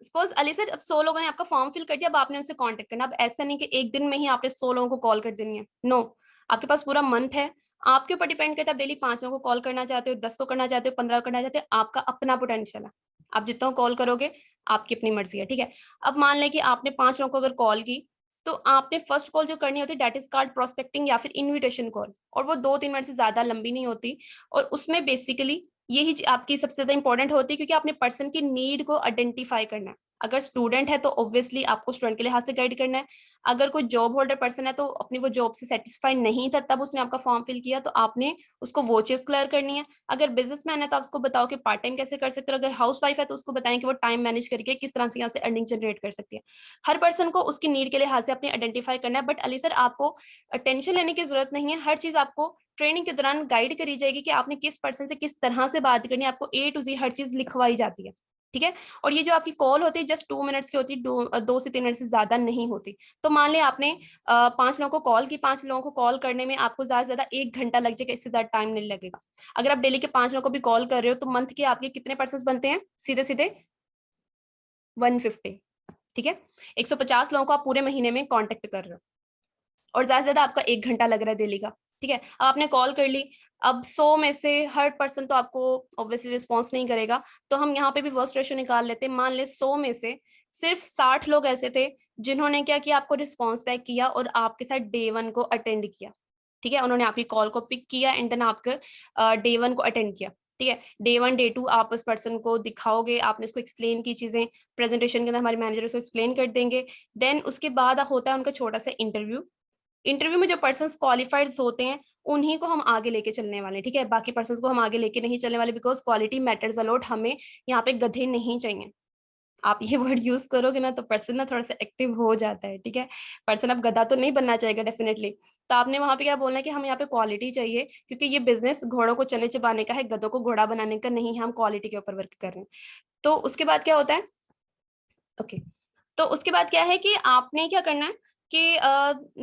सपोज अली सर, अब 100 लोगों ने आपका फॉर्म फिल कर दिया, अब आपने उनसे कांटेक्ट करना। अब ऐसा नहीं कि एक दिन में ही आपने 100 लोगों को कॉल कर देनी है, नो। आपके पास पूरा मंथ है, आपके ऊपर डिपेंड करता है। आप डेली 5 लोगों को कॉल करना चाहते हो, 10 को करना चाहते हो, 15 को करना चाहते हो, आपका अपना पोटेंशियल है। आप जितना कॉल करोगे आपकी अपनी मर्जी है, ठीक है। अब मान लें कि आपने 5 लोगों को अगर कॉल की, तो आपने फर्स्ट कॉल जो करनी होती है डेट इज कार्ड प्रोस्पेक्टिंग या फिर इनविटेशन कॉल, और वो 2-3 मिनट से ज्यादा लंबी नहीं होती। और उसमें बेसिकली यही आपकी सबसे ज्यादा इंपॉर्टेंट होती है, क्योंकि आपने पर्सन की नीड को आइडेंटिफाई करना है। अगर स्टूडेंट है तो ऑब्वियसली आपको स्टूडेंट के लिहाज से गाइड करना है। अगर कोई जॉब होल्डर पर्सन है तो अपनी वो जॉब से सेटिस्फाई नहीं था तब उसने आपका फॉर्म फिल किया, तो आपने उसको वो चीज क्लियर करनी है। अगर बिजनेसमैन है तो आप उसको बताओ कि पार्ट टाइम कैसे कर सकते हो। अगर हाउस वाइफ है तो उसको बताएं कि वो टाइम मैनेज करके किस तरह से यहाँ से अर्निंग जनरेट कर सकती है। हर पर्सन को उसकी नीड के लिहाज से अपने आइडेंटिफाई करना है। बट अली सर आपको टेंशन लेने की जरूरत नहीं है, हर चीज आपको ट्रेनिंग के दौरान गाइड करी जाएगी कि आपने किस पर्सन से किस तरह से बात करनी है। आपको A to Z हर चीज लिखवाई जाती है, ठीक है। और ये जो आपकी कॉल होती है जस्ट 2 मिनट्स की होती है, 2 से 3 मिनट से ज्यादा नहीं होती। तो मान लें आपने 5 लोगों को कॉल की, 5 लोगों को कॉल करने में आपको ज्यादा से ज्यादा 1 घंटा लग जाएगा, इससे ज्यादा टाइम नहीं लगेगा। अगर आप डेली के 5 लोगों को भी कॉल कर रहे हो तो मंथ के आपके कितने पर्सन बनते हैं, सीधे सीधे 150, ठीक है। 150 लोगों को आप पूरे महीने में कॉन्टेक्ट कर रहे हो, और ज्यादा से ज्यादा आपका 1 घंटा लग रहा है डेली का, ठीक है। अब आपने कॉल कर ली, अब 100 में से हर पर्सन तो आपको ऑब्वियसली रिस्पॉन्स नहीं करेगा, तो हम यहाँ पे भी वर्स्ट रेशियो निकाल लेते हैं। मान ले 100 में से सिर्फ 60 लोग ऐसे थे जिन्होंने क्या किया, आपको रिस्पॉन्स बैक किया और आपके साथ डे 1 को अटेंड किया, ठीक है। उन्होंने आपकी कॉल को पिक किया एंड देन आपके डे 1 को अटेंड किया, ठीक है। डे 1 डे 2 आप उस पर्सन को दिखाओगे, आपने उसको एक्सप्लेन की चीजें, प्रेजेंटेशन के अंदर हमारे मैनेजर उसको एक्सप्लेन कर देंगे। देन उसके बाद होता है उनका छोटा सा इंटरव्यू। इंटरव्यू में जो पर्सन क्वालिफाइड होते हैं उन्हीं को हम आगे लेके चलने वाले, ठीक है। बाकी पर्सन को हम आगे लेके नहीं चलने वाले, बिकॉज क्वालिटी मैटर्स अलॉट। हमें यहाँ पे गधे नहीं चाहिए। आप ये वर्ड यूज करोगे ना तो पर्सन ना थोड़ा सा एक्टिव हो जाता है, ठीक है। पर्सन अब गधा तो नहीं बनना चाहेगा डेफिनेटली। तो आपने वहां पे क्या बोलना है कि हमें यहाँ पे क्वालिटी चाहिए, क्योंकि ये बिजनेस घोड़ों को चने चबाने का है, गधों को घोड़ा बनाने का नहीं है। हम क्वालिटी के ऊपर वर्क कर रहे हैं। तो उसके बाद क्या होता है, ओके, तो उसके बाद क्या है कि आपने क्या करना है कि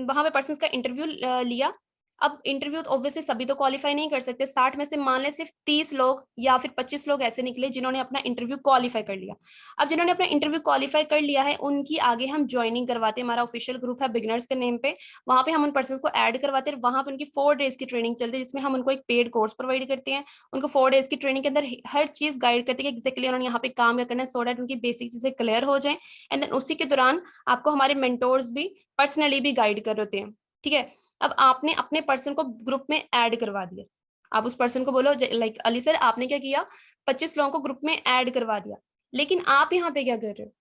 वहां पे पर्सन का इंटरव्यू लिया। अब इंटरव्यू ऑब्वियसली सभी तो क्वालिफाई नहीं कर सकते, 60 में से मान लें सिर्फ 30 लोग या फिर 25 लोग ऐसे निकले जिन्होंने अपना इंटरव्यू क्वालिफाई कर लिया। अब जिन्होंने अपना इंटरव्यू क्वालिफाई कर लिया है उनकी आगे हम ज्वाइनिंग करवाते हैं। हमारा ऑफिशियल ग्रुप है बिगनर्स के नेम पे, वहां पे हम उन पर्सन को ऐड करवाते हैं। वहां पे उनकी 4 डेज की ट्रेनिंग चलती है, जिसमें हम उनको एक पेड कोर्स प्रोवाइड करते हैं। उनको 4 डेज की ट्रेनिंग के अंदर हर चीज गाइड करते हैं कि एक्जैक्टली उन्होंने यहाँ पे काम क्या करना है, सो दैट उनकी बेसिक चीजें क्लियर हो जाए। एंड देन उसी के दौरान आपको हमारे मेंटोर्स भी पर्सनली भी गाइड कर होते हैं, ठीक है। अब आपने अपने पर्सन को ग्रुप में ऐड करवा दिया। आप उस पर्सन को बोलो लाइक अली सर आपने क्या किया, 25 लोगों को ग्रुप में ऐड करवा दिया, लेकिन आप यहाँ पे क्या कर रहे हो,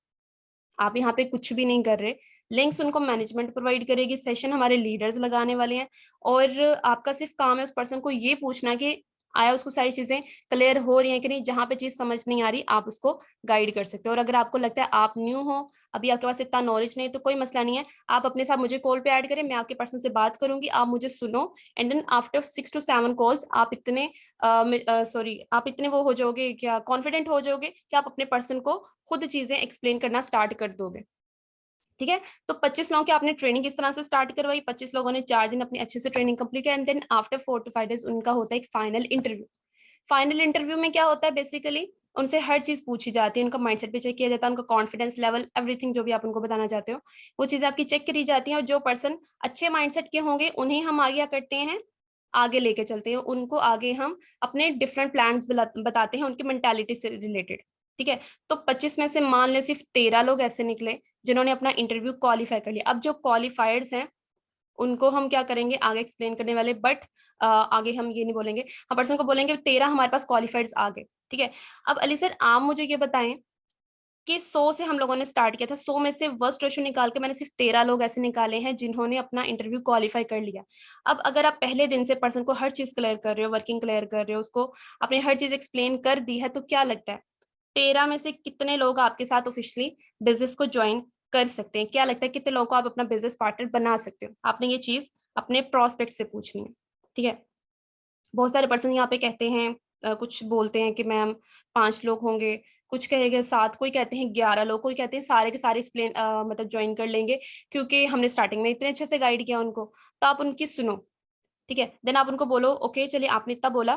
आप यहाँ पे कुछ भी नहीं कर रहे। लिंक्स उनको मैनेजमेंट प्रोवाइड करेगी, सेशन हमारे लीडर्स लगाने वाले हैं, और आपका सिर्फ काम है उस पर्सन को ये पूछना कि आया उसको सारी चीजें क्लियर हो रही हैं कि नहीं, जहां पे चीज समझ नहीं आ रही आप उसको गाइड कर सकते हो। और अगर आपको लगता है आप न्यू हो, अभी आपके पास इतना नॉलेज नहीं है, तो कोई मसला नहीं है, आप अपने साथ मुझे कॉल पे ऐड करें, मैं आपके पर्सन से बात करूंगी, आप मुझे सुनो, and then after 6 to 7 calls आप इतने आप इतने वो हो जाओगे, क्या कॉन्फिडेंट हो जाओगे कि आप अपने पर्सन को खुद चीजें एक्सप्लेन करना स्टार्ट कर दोगे। ठीक है, तो 25 लोगों की आपने ट्रेनिंग इस तरह से स्टार्ट करवाई, 25 लोगों ने 4 दिन अपनी अच्छे से ट्रेनिंग कंप्लीट किया, and then after 4 to 5 days उनका होता है एक फाइनल इंटरव्यू। फाइनल इंटरव्यू में क्या होता है, बेसिकली उनसे हर चीज पूछी जाती है, उनका माइंडसेट भी चेक किया जाता है, उनका कॉन्फिडेंस लेवल, एवरीथिंग जो भी आप उनको बताना चाहते हो वो चीजें आपकी चेक करी जाती हैं। और जो पर्सन अच्छे माइंडसेट के होंगे उन्हें हम आगे क्या करते हैं, आगे लेके चलते हैं, उनको आगे हम अपने डिफरेंट प्लान्स बताते हैं उनकी मेंटालिटी से रिलेटेड। ठीक है, तो 25 में से मान ले सिर्फ 13 लोग ऐसे निकले जिन्होंने अपना इंटरव्यू क्वालिफाई कर लिया। अब जो क्वालिफायर्स हैं उनको हम क्या करेंगे, आगे एक्सप्लेन करने वाले, बट आगे हम ये नहीं बोलेंगे, हम पर्सन को बोलेंगे 13 हमारे पास क्वालिफाइड्स आ गए। ठीक है, अब अली सर आप मुझे ये बताएं कि 100 से हम लोगों ने स्टार्ट किया था, 100 में से वर्स्ट रेशो निकाल के मैंने सिर्फ 13 लोग ऐसे निकाले हैं जिन्होंने अपना इंटरव्यू क्वालिफाई कर लिया। अब अगर आप पहले दिन से पर्सन को हर चीज क्लियर कर रहे हो, वर्किंग क्लियर कर रहे हो, उसको आपने हर चीज एक्सप्लेन कर दी है, तो क्या लगता है 13 में से कितने लोग आपके साथ ऑफिशियली बिजनेस को ज्वाइन कर सकते हैं? क्या लगता है कितने लोगों को आप अपना बिजनेस पार्टनर बना सकते हो? आपने ये चीज अपने प्रोस्पेक्ट से पूछनी है। ठीक है, बहुत सारे पर्सन यहाँ पे कहते हैं, कुछ बोलते हैं कि मैम 5 लोग होंगे, कुछ कहेंगे 7, कोई कहते हैं 11 लोग, कोई कहते हैं सारे के सारे एक्सप्लेन मतलब ज्वाइन कर लेंगे क्योंकि हमने स्टार्टिंग में इतने अच्छे से गाइड किया उनको। तो आप उनकी सुनो, ठीक है, देन आप उनको बोलो ओके चलिए आपने इतना बोला,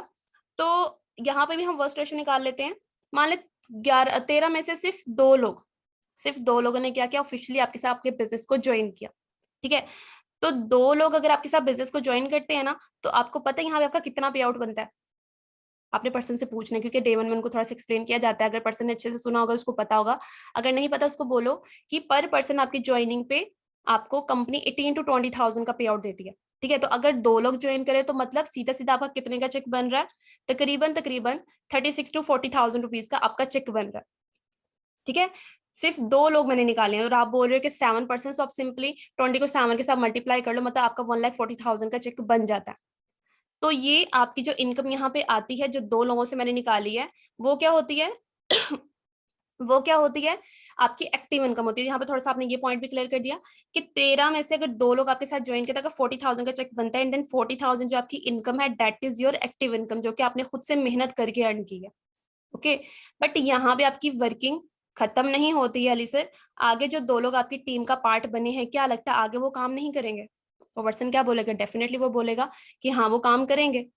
तो यहाँ पे भी हम वर्स्ट रेशो निकाल लेते हैं। मान ले 13 में से सिर्फ दो लोगों ने क्या किया, ऑफिशियली आपके साथ आपके बिजनेस को ज्वाइन किया। ठीक है, तो 2 लोग अगर आपके साथ बिजनेस को ज्वाइन करते हैं ना, तो आपको पता है यहाँ पे आपका कितना पे आउट बनता है? आपने पर्सन से पूछना है, क्योंकि डे 1 में उनको थोड़ा सा एक्सप्लेन किया जाता है, अगर पर्सन ने अच्छे से सुना होगा उसको पता होगा, अगर नहीं पता उसको बोलो कि पर पर्सन आपकी ज्वाइनिंग पे आपको कंपनी 18 to 20,000 का पे आउट देती है। ठीक है, तो अगर 2 लोग ज्वाइन करें तो मतलब सीधा सीधा आपका कितने का चेक बन रहा है, तकरीबन तकरीबन 36 to 40,000 रुपीज का आपका चेक बन रहा है। ठीक है, सिर्फ 2 लोग मैंने निकाले हैं, और आप बोल रहे हो कि 7%, तो आप सिंपली 20 को 7 के साथ मल्टीप्लाई कर लो, मतलब आपका 1,40,000 का चेक बन जाता है। तो ये आपकी जो इनकम यहाँ पे आती है, जो 2 लोगों से मैंने निकाली है, वो क्या होती है वो क्या होती है, आपकी एक्टिव इनकम होती है। यहाँ पे थोड़ा सा आपने ये पॉइंट भी क्लियर कर दिया कि 13 में से अगर 2 लोग आपके साथ ज्वाइन करते हैं तो 40,000 का चेक बनता है, एंड देन 40,000 जो आपकी इनकम है that is your active income, जो कि आपने खुद से मेहनत करके अर्न की है। ओके, बट यहाँ पे आपकी वर्किंग खत्म नहीं होती है अली सर। आगे जो 2 लोग आपकी टीम का पार्ट बने हैं, क्या लगता है आगे वो काम नहीं करेंगे? वो पर्सन क्या बोलेगा, डेफिनेटली वो बोलेगा कि हाँ वो काम करेंगे।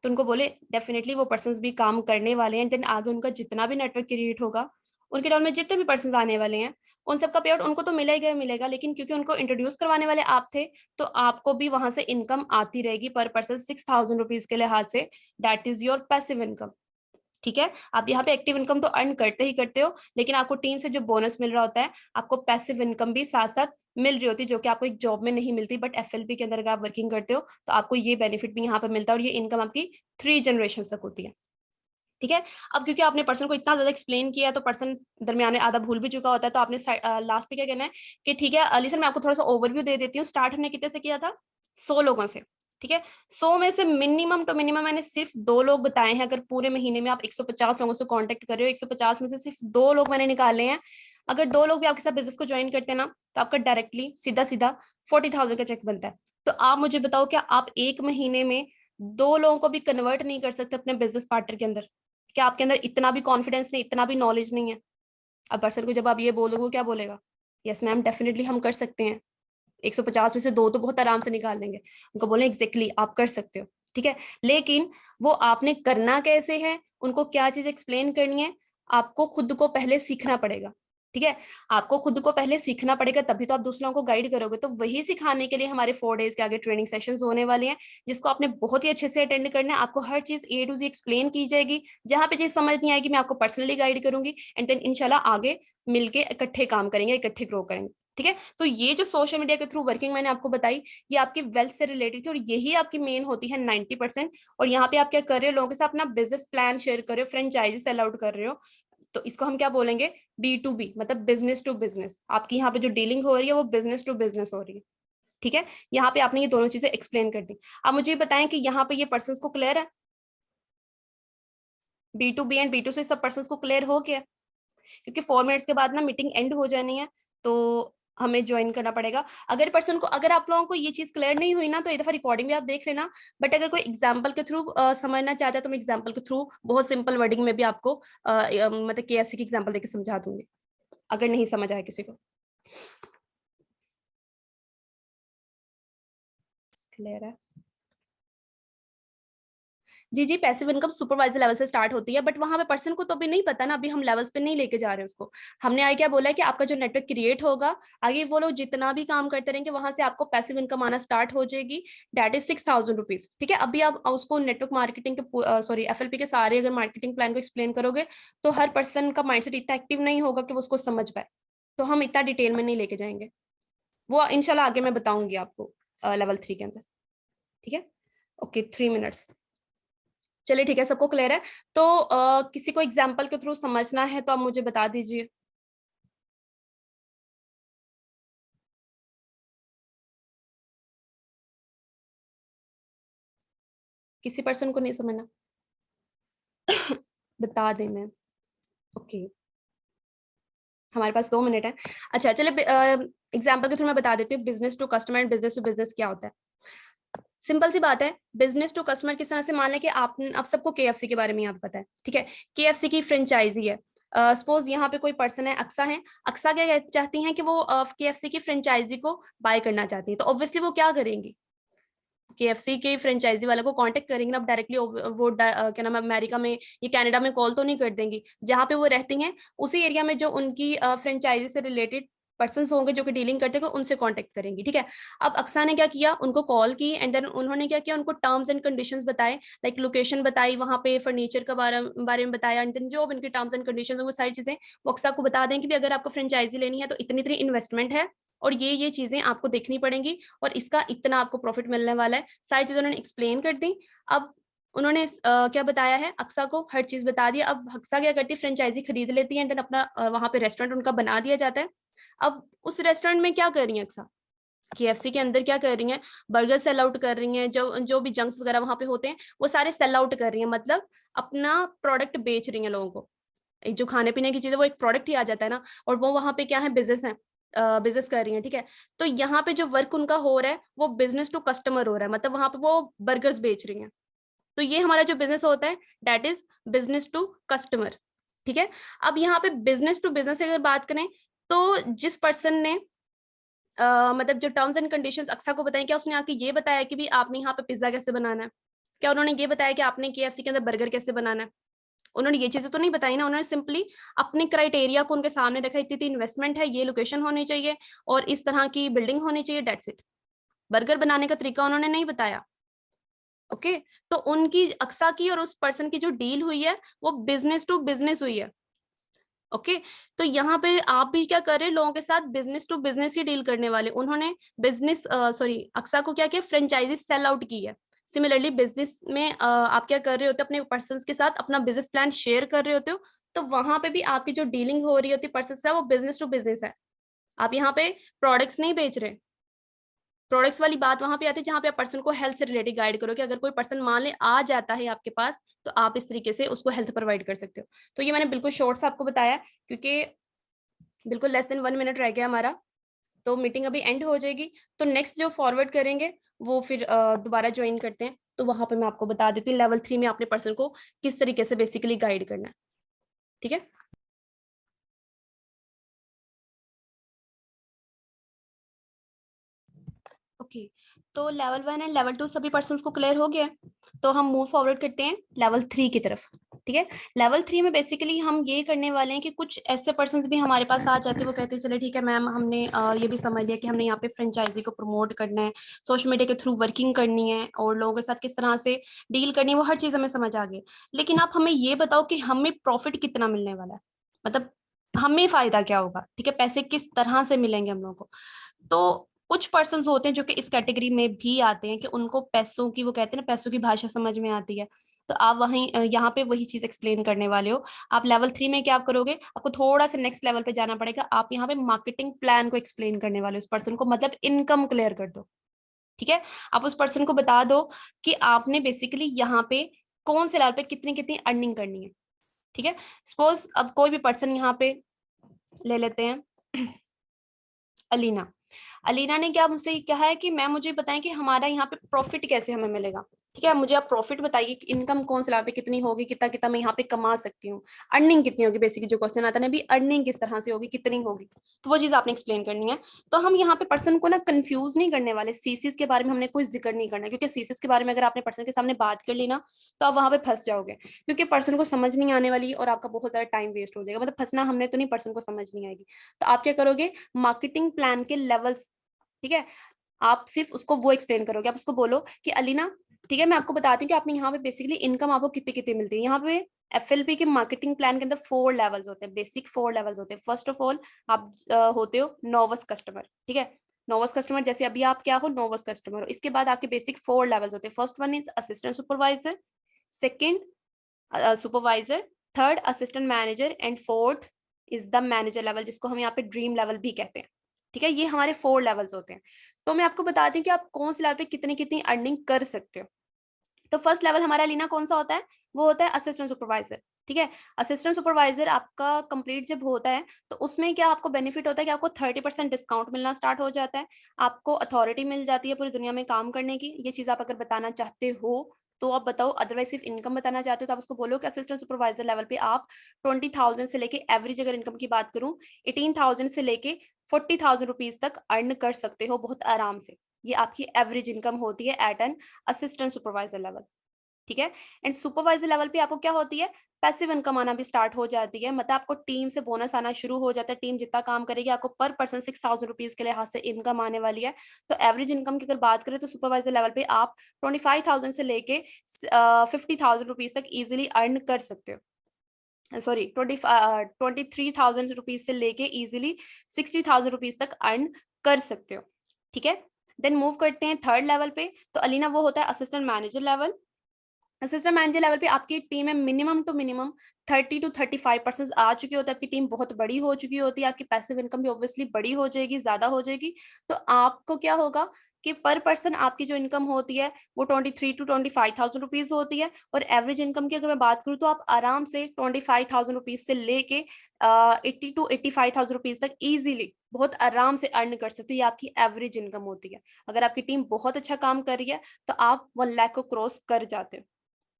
तो उनको बोले डेफिनेटली वो पर्सन भी काम करने वाले हैं, देन आगे उनका जितना भी नेटवर्क क्रिएट होगा, उनके डाउन में जितने भी पर्सन आने वाले हैं, उन सबका पे आउट उनको तो मिलेगा, लेकिन क्योंकि उनको इंट्रोड्यूस करवाने वाले आप थे, तो आपको भी वहां से इनकम आती रहेगी पर पर्सन 6,000 रुपीज के लिहाज से, that is your passive income. ठीक है, आप यहाँ पे एक्टिव इनकम तो अर्न करते ही करते हो, लेकिन आपको टीम से जो बोनस मिल रहा होता है, आपको पैसिव इनकम भी साथ साथ मिल रही होती है, जो कि आपको एक जॉब में नहीं मिलती, बट एफएलपी के अंदर अगर आप वर्किंग करते हो तो आपको ये बेनिफिट भी यहाँ पर मिलता है, और ये इनकम आपकी 3 जनरेशन तक होती है। ठीक है, अब क्योंकि आपने पर्सन को इतना ज्यादा एक्सप्लेन किया है, तो पर्सन दरमियान में आधा भूल भी चुका होता है, तो आपने लास्ट पे क्या कहना है कि ठीक है अली सर मैं आपको थोड़ा सा ओवरव्यू दे देती हूँ। स्टार्ट हमने कितने से किया था, 100 लोगों से। ठीक है, 100 में से मिनिमम टू मिनिमम मैंने सिर्फ 2 लोग बताए हैं। अगर पूरे महीने में आप 150 लोगों से कांटेक्ट कर रहे हो, 150 में से सिर्फ 2 लोग मैंने निकाले हैं। अगर 2 लोग भी आपके साथ बिजनेस को ज्वाइन करते हैं ना, तो आपका डायरेक्टली सीधा सीधा 40,000 का चेक बनता है। तो आप मुझे बताओ, क्या आप एक महीने में 2 लोगों को भी कन्वर्ट नहीं कर सकते अपने बिजनेस पार्टनर के अंदर? क्या आपके अंदर इतना भी कॉन्फिडेंस नहीं, इतना भी नॉलेज नहीं है? अब पर्सन को जब आप ये बोलोगे क्या बोलेगा, यस मैम डेफिनेटली हम कर सकते हैं, 150 में से 2 तो बहुत आराम से निकाल देंगे। उनको बोले एग्जैक्टली आप कर सकते हो। ठीक है, लेकिन वो आपने करना कैसे है, उनको क्या चीज एक्सप्लेन करनी है, आपको खुद को पहले सीखना पड़ेगा। ठीक है, आपको खुद को पहले सीखना पड़ेगा, तभी तो आप दूसरों को गाइड करोगे। तो वही सिखाने के लिए हमारे 4 डेज के आगे ट्रेनिंग सेशंस होने वाले हैं, जिसको आपने बहुत ही अच्छे से अटेंड करना है। आपको हर चीज A to Z एक्सप्लेन की जाएगी, जहां पे चीज समझ नहीं आएगी मैं आपको पर्सनली गाइड करूंगी, एंड देन इंशाल्लाह आगे मिलके इकट्ठे काम करेंगे, इकट्ठे ग्रो करेंगे। ठीक है, तो ये जो सोशल मीडिया के थ्रू वर्किंग मैंने आपको बताई, ये आपकी वेल्थ से रिलेटेड थी, और यही आपकी मेन होती है 90%। और यहाँ पे आप क्या कर रहे हो, लोगों के साथ अपना बिजनेस प्लान शेयर कर रहे हो, फ्रेंचाइजी सेल आउट कर रहे हो, तो इसको हम क्या बोलेंगे, B2B, मतलब बिजनेस टू बिजनेस। आपकी यहाँ पे जो डीलिंग हो रही है वो बिजनेस टू बिजनेस हो रही है। ठीक है, यहाँ पे आपने ये दोनों चीजें एक्सप्लेन कर दी। अब मुझे बताएं कि यहाँ पे ये पर्सन को क्लियर है, B2B एंड B2C सब पर्सन को क्लियर हो गया? क्योंकि 4 मिनट्स के बाद ना मीटिंग एंड हो जानी है, तो हमें ज्वाइन करना पड़ेगा। अगर पर्सन को, अगर आप लोगों को ये चीज क्लियर नहीं हुई ना, तो एक दफा रिकॉर्डिंग भी आप देख लेना। बट अगर कोई एग्जांपल के थ्रू समझना चाहता है तो मैं एग्जांपल के थ्रू बहुत सिंपल वर्डिंग में भी आपको मतलब KFC की एग्जांपल देकर समझा दूंगी, अगर नहीं समझ आए किसी को। क्लियर है? जी जी, पैसिव इनकम सुपरवाइजर लेवल से स्टार्ट होती है, बट वहां पे पर्सन को तो अभी नहीं पता ना, अभी हम लेवल्स पे नहीं लेके जा रहे हैं उसको। हमने आगे क्या बोला है कि आपका जो नेटवर्क क्रिएट होगा, आगे वो लोग जितना भी काम करते रहेंगे वहां से आपको पैसिव इनकम आना स्टार्ट हो जाएगी। That is 6,000 rupees. ठीक है, अभी आप उसको नेटवर्क मार्केटिंग के सॉरी FLP के सारे अगर मार्केटिंग प्लान को एक्सप्लेन करोगे तो हर पर्सन का माइंडसेट इतना एक्टिव नहीं होगा कि वो उसको समझ पाए, तो हम इतना डिटेल में नहीं लेके जाएंगे। वो इंशाल्लाह आगे मैं बताऊंगी आपको लेवल 3 के अंदर। ठीक है, ओके, 3 मिनट्स। चलिए ठीक है, सबको क्लियर है? तो किसी को एग्जाम्पल के थ्रू समझना है तो आप मुझे बता दीजिए। किसी पर्सन को नहीं समझना? बता दें मैं? ओके, हमारे पास 2 मिनट है। अच्छा चलिए, एग्जाम्पल के थ्रू मैं बता देती हूँ business to customer and business to business क्या होता है। सिंपल सी बात है, बिजनेस टू कस्टमर किस तरह से, मान लें कि आप सबको KFC के बारे में यहाँ पता है। ठीक है, KFC की फ्रेंचाइजी है। सपोज यहाँ पे कोई पर्सन है, अक्सा है। अक्सा क्या चाहती हैं कि वो KFC की फ्रेंचाइजी को बाय करना चाहती है, तो ऑब्वियसली वो क्या करेंगी, KFC के फ्रेंचाइजी वाले को कांटेक्ट करेंगे ना डायरेक्टली। वो क्या नाम है, अमेरिका में या कनाडा में कॉल तो नहीं कर देंगी, जहाँ पे वो रहती हैं उसी एरिया में जो उनकी फ्रेंचाइजी से रिलेटेड पर्सन होंगे जो कि डीलिंग करते हैं, उनसे कांटेक्ट करेंगी। ठीक है, अब अक्सा ने क्या किया, उनको कॉल की एंड देन उन्होंने क्या किया, उनको टर्म्स एंड कंडीशंस बताए, लाइक लोकेशन बताई, वहाँ पे फर्नीचर का बारे में बताया, एंड देन जो उनके टर्म्स एंड कंडीशंस वो सारी चीजें वो अक्सा को बता दें कि भी अगर आपको फ्रेंचाइजी लेनी है तो इतनी इतनी इन्वेस्टमेंट है और ये चीजें आपको देखनी पड़ेंगी और इसका इतना आपको प्रॉफिट मिलने वाला है। सारी चीजें उन्होंने एक्सप्लेन कर दी। अब उन्होंने क्या बताया है, अक्सा को हर चीज बता दिया। अब अक्सा क्या करती है, फ्रेंचाइजी खरीद लेती है एंड देन अपना वहां पे रेस्टोरेंट उनका बना दिया जाता है। अब उस रेस्टोरेंट में क्या कर रही है अक्सा, KFC के अंदर क्या कर रही हैं, बर्गर सेल आउट कर रही हैं, जो जो भी जंक्स वगैरह वहां पे होते हैं वो सारे सेल आउट कर रही हैं, मतलब अपना प्रोडक्ट बेच रही हैं लोगों को। जो खाने पीने की चीज है वो एक प्रोडक्ट ही आ जाता है ना, और वो वहां पे क्या है, बिजनेस है, बिजनेस कर रही है। ठीक है, तो यहाँ पे जो वर्क उनका हो रहा है वो बिजनेस टू कस्टमर हो रहा है, मतलब वहां पे वो बर्गर्स बेच रही हैं। तो ये हमारा जो बिजनेस होता है that is business to customer. ठीक है, अब यहाँ पे बिजनेस टू बिजनेस अगर बात करें तो जिस पर्सन ने मतलब जो टर्म्स एंड कंडीशंस अक्सा को बताएं, क्या उसने आके ये बताया कि भी आपने यहाँ पे पिज्जा कैसे बनाना है? क्या उन्होंने ये बताया कि आपने KFC के अंदर बर्गर कैसे बनाना है? उन्होंने ये चीजें तो नहीं बताई ना, उन्होंने सिंपली अपने क्राइटेरिया को उनके सामने रखा, इतनी इन्वेस्टमेंट है, ये लोकेशन होनी चाहिए और इस तरह की बिल्डिंग होनी चाहिए, डेट्स इट। बर्गर बनाने का तरीका उन्होंने नहीं बताया। ओके, तो उनकी अक्सा की और उस पर्सन की जो डील हुई है वो बिजनेस टू बिजनेस हुई है। ओके, तो यहाँ पे आप भी क्या कर रहे हैं, लोगों के साथ बिजनेस टू बिजनेस ही डील करने वाले। उन्होंने बिजनेस सॉरी अक्सा को क्या किया, फ्रेंचाइजी सेल आउट की है। सिमिलरली बिजनेस में आप क्या कर रहे होते हो, अपने पर्सन के साथ अपना बिजनेस प्लान शेयर कर रहे होते हो, तो वहां पे भी आपकी जो डीलिंग हो रही होती है पर्सन से वो बिजनेस टू बिजनेस है। आप यहाँ पे प्रोडक्ट्स नहीं बेच रहे। प्रोडक्ट्स वाली बात वहां पे आती है जहां पे आप पर्सन को हेल्थ से रिलेटेड गाइड करो कि अगर कोई पर्सन मान ले आ जाता है आपके पास तो आप इस तरीके से उसको हेल्थ प्रोवाइड कर सकते हो। तो ये मैंने बिल्कुल शॉर्ट से आपको बताया क्योंकि बिल्कुल लेस देन 1 मिनट रह गया हमारा, तो मीटिंग अभी एंड हो जाएगी। तो नेक्स्ट जो फॉरवर्ड करेंगे वो फिर दोबारा ज्वाइन करते हैं, तो वहां पे मैं आपको बता देती हूँ लेवल 3 में अपने पर्सन को किस तरीके से बेसिकली गाइड करना है। ठीक है, ओके, तो लेवल 1 एंड लेवल 2 सभी पर्सन्स को क्लियर हो गया। तो हम मूव फॉरवर्ड करते हैं लेवल 3 की तरफ। ठीक है, लेवल 3 में बेसिकली हम ये करने वाले हैं कि कुछ ऐसे पर्सन्स भी हमारे पास आ जाते हैं, वो कहते हैं चले ठीक है मैम, हमने ये भी समझ लिया कि हमने यहाँ पे फ्रेंचाइजी को प्रमोट करना है, सोशल मीडिया के थ्रू वर्किंग करनी है और लोगों के साथ किस तरह से डील करनी है, वो हर चीज़ हमें समझ आ गई। लेकिन आप हमें ये बताओ कि हमें प्रॉफिट कितना मिलने वाला है, मतलब हमें फायदा क्या होगा, ठीक है, पैसे किस तरह से मिलेंगे हम लोगों को। तो कुछ पर्सन होते हैं जो कि इस कैटेगरी में भी आते हैं कि उनको पैसों की, वो कहते हैं ना, पैसों की भाषा समझ में आती है। तो आप वहीं यहाँ पे वही चीज एक्सप्लेन करने वाले हो। आप लेवल 3 में क्या करोगे, आपको थोड़ा सा नेक्स्ट लेवल पे जाना पड़ेगा। आप यहाँ पे मार्केटिंग प्लान को एक्सप्लेन करने वाले हो उस पर्सन को, मतलब इनकम क्लियर कर दो। ठीक है, आप उस पर्सन को बता दो कि आपने बेसिकली यहाँ पे कौन से लेवल पे कितनी कितनी अर्निंग करनी है। ठीक है, सपोज अब कोई भी पर्सन यहाँ पे ले लेते हैं अलीना। अलीना ने क्या मुझसे कहा है कि मैम मुझे बताएं कि हमारा यहाँ पे प्रॉफिट कैसे हमें मिलेगा। ठीक है, मुझे आप प्रॉफिट बताइए कि इनकम कौन से लेवल पे कितनी होगी, कितना कितना मैं यहाँ पे कमा सकती हूँ, अर्निंग कितनी होगी, बेसिकली जो क्वेश्चन आता है ना भी, अर्निंग किस तरह से होगी, कितनी होगी, तो वो चीज आपने एक्सप्लेन करनी है। तो हम यहाँ पे पर्सन को ना कंफ्यूज नहीं करने वाले, सीसीस के बारे में हमने कोई जिक्र नहीं करना, क्योंकि सीसीस के बारे में अगर आपने पर्सन के सामने बात कर ली ना तो आप वहां पे फंस जाओगे, क्योंकि पर्सन को समझ नहीं आने वाली और आपका बहुत ज्यादा टाइम वेस्ट हो जाएगा। मतलब फंसना हमने तो नहीं, पर्सन को समझ नहीं आएगी। तो आप क्या करोगे, मार्केटिंग प्लान के लेवल्स, ठीक है, आप सिर्फ उसको वो एक्सप्लेन करोगे। आप उसको बोलो कि अलीना, ठीक है, मैं आपको बताती हूँ कि आपने यहाँ पे बेसिकली इनकम आपको कितनी कितनी मिलती है। यहाँ पे एफएलपी के मार्केटिंग प्लान के अंदर 4 लेवल्स होते हैं, बेसिक 4 लेवल्स होते हैं। फर्स्ट ऑफ ऑल आप होते हो नोवस कस्टमर। ठीक है, नोवस कस्टमर, जैसे अभी आप क्या हो, नोवस कस्टमर हो। इसके बाद आपके बेसिक 4 लेवल्स होते हैं। First one is assistant supervisor, second supervisor, third assistant manager and fourth is the manager level, जिसको हम यहाँ पे ड्रीम लेवल भी कहते हैं। ठीक है, ये हमारे 4 लेवल्स होते हैं। तो मैं आपको बताती हूँ कि आप कौन से लेवल पे कितनी कितनी अर्निंग कर सकते हो। तो फर्स्ट लेवल हमारा लीना कौन सा होता है, वो होता है असिस्टेंट सुपरवाइजर। ठीक है, असिस्टेंट सुपरवाइजर आपका कंप्लीट जब होता है तो उसमें क्या आपको बेनिफिट होता है कि आपको 30% डिस्काउंट मिलना स्टार्ट हो जाता है। आपको अथॉरिटी मिल जाती है पूरी दुनिया में काम करने की। ये चीज आप अगर बताना चाहते हो तो आप बताओ, अदरवाइज सिर्फ इनकम बताना चाहते हो तो आप उसको बोलो कि असिस्टेंट सुपरवाइजर लेवल पे आप 20,000 से लेके, एवरेज अगर इनकम की बात करूं 18,000 से लेके 40,000 रुपीज तक अर्न कर सकते हो बहुत आराम से। ये आपकी एवरेज इनकम होती है at an assistant supervisor level. ठीक है, एंड सुपरवाइजर लेवल पे आपको क्या होती है, पैसिव इनकम आना भी स्टार्ट हो जाती है। मतलब आपको टीम से बोनस आना शुरू हो जाता है। टीम जितना काम करेगी आपको पर पर्सन 6,000 रुपीज के लिहाज से इनकम आने वाली है। तो एवरेज इनकम की अगर बात करें तो सुपरवाइजर लेवल पे आप 25,000 से लेके 50,000 रुपीज तक इजिली अर्न कर सकते हो। सॉरी, 23,000 रुपीज से लेके इजिली 60,000 रुपीज तक अर्न कर सकते हो। ठीक है, देन मूव करते हैं थर्ड लेवल पे। तो अलीना वो होता है assistant manager level. Assistant manager level पे आपकी टीम में मिनिमम टू मिनिमम 30 to 35% आ चुकी होती है। आपकी टीम बहुत बड़ी हो चुकी होती है, आपकी पैसिव इनकम भी ऑब्वियसली बड़ी हो जाएगी, ज्यादा हो जाएगी। तो आपको क्या होगा कि पर पर्सन आपकी जो इनकम होती है वो 23 to 25,000 रुपीज होती है। और एवरेज इनकम की अगर मैं बात करूँ तो आप आराम से 25,000 रुपीज से लेके 80 to 85,000 रुपीज तक इजीली बहुत आराम से अर्न कर सकते हो। ये आपकी एवरेज इनकम होती है। अगर आपकी टीम बहुत अच्छा काम कर रही है तो आप 1 लाख को क्रॉस कर जाते हो।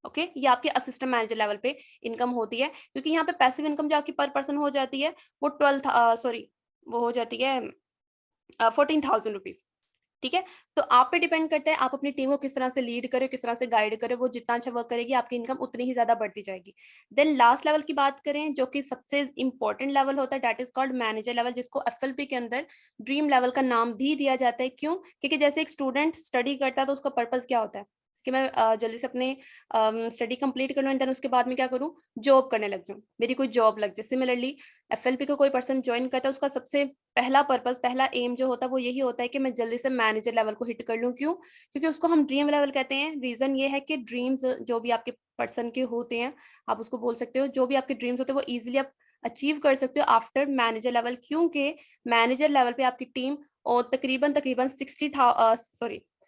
ओके, ये आपके असिस्टेंट मैनेजर लेवल पे इनकम होती है। क्योंकि यहाँ पे पैसिव इनकम जो आपकी पर पर्सन हो जाती है वो 12 सॉरी वो हो जाती है 14,000 रुपीज। ठीक है, तो आप पे डिपेंड करता है आप अपनी टीम को किस तरह से लीड करें, किस तरह से गाइड करें। वो जितना अच्छा वर्क करेगी आपकी इनकम उतनी ही ज्यादा बढ़ती जाएगी। देन लास्ट लेवल की बात करें जो कि सबसे इंपॉर्टेंट लेवल होता है, that is called manager level, जिसको एफएलपी के अंदर ड्रीम लेवल का नाम भी दिया जाता है। क्यों? क्योंकि जैसे एक स्टूडेंट स्टडी करता है तो उसका पर्पज क्या होता है कि मैं जल्दी से अपने स्टडी कंप्लीट कर लूँ, देन उसके बाद में क्या करूँ, जॉब करने लग जाऊँ, मेरी कोई जॉब लग जाए। सिमिलरली एफएलपी को कोई पर्सन ज्वाइन करता है, उसका सबसे पहला पर्पस, पहला एम जो होता है वो यही होता है कि मैं जल्दी से मैनेजर लेवल को हिट कर लूँ। क्यों? क्योंकि उसको हम ड्रीम लेवल कहते हैं। रीजन ये है कि ड्रीम्स जो भी आपके पर्सन के होते हैं, आप उसको बोल सकते हो, जो भी आपके ड्रीम्स होते हैं वो इजिली आप अचीव कर सकते हो आफ्टर मैनेजर लेवल। क्योंकि मैनेजर लेवल पे आपकी टीम और तकरीबन तकरीबन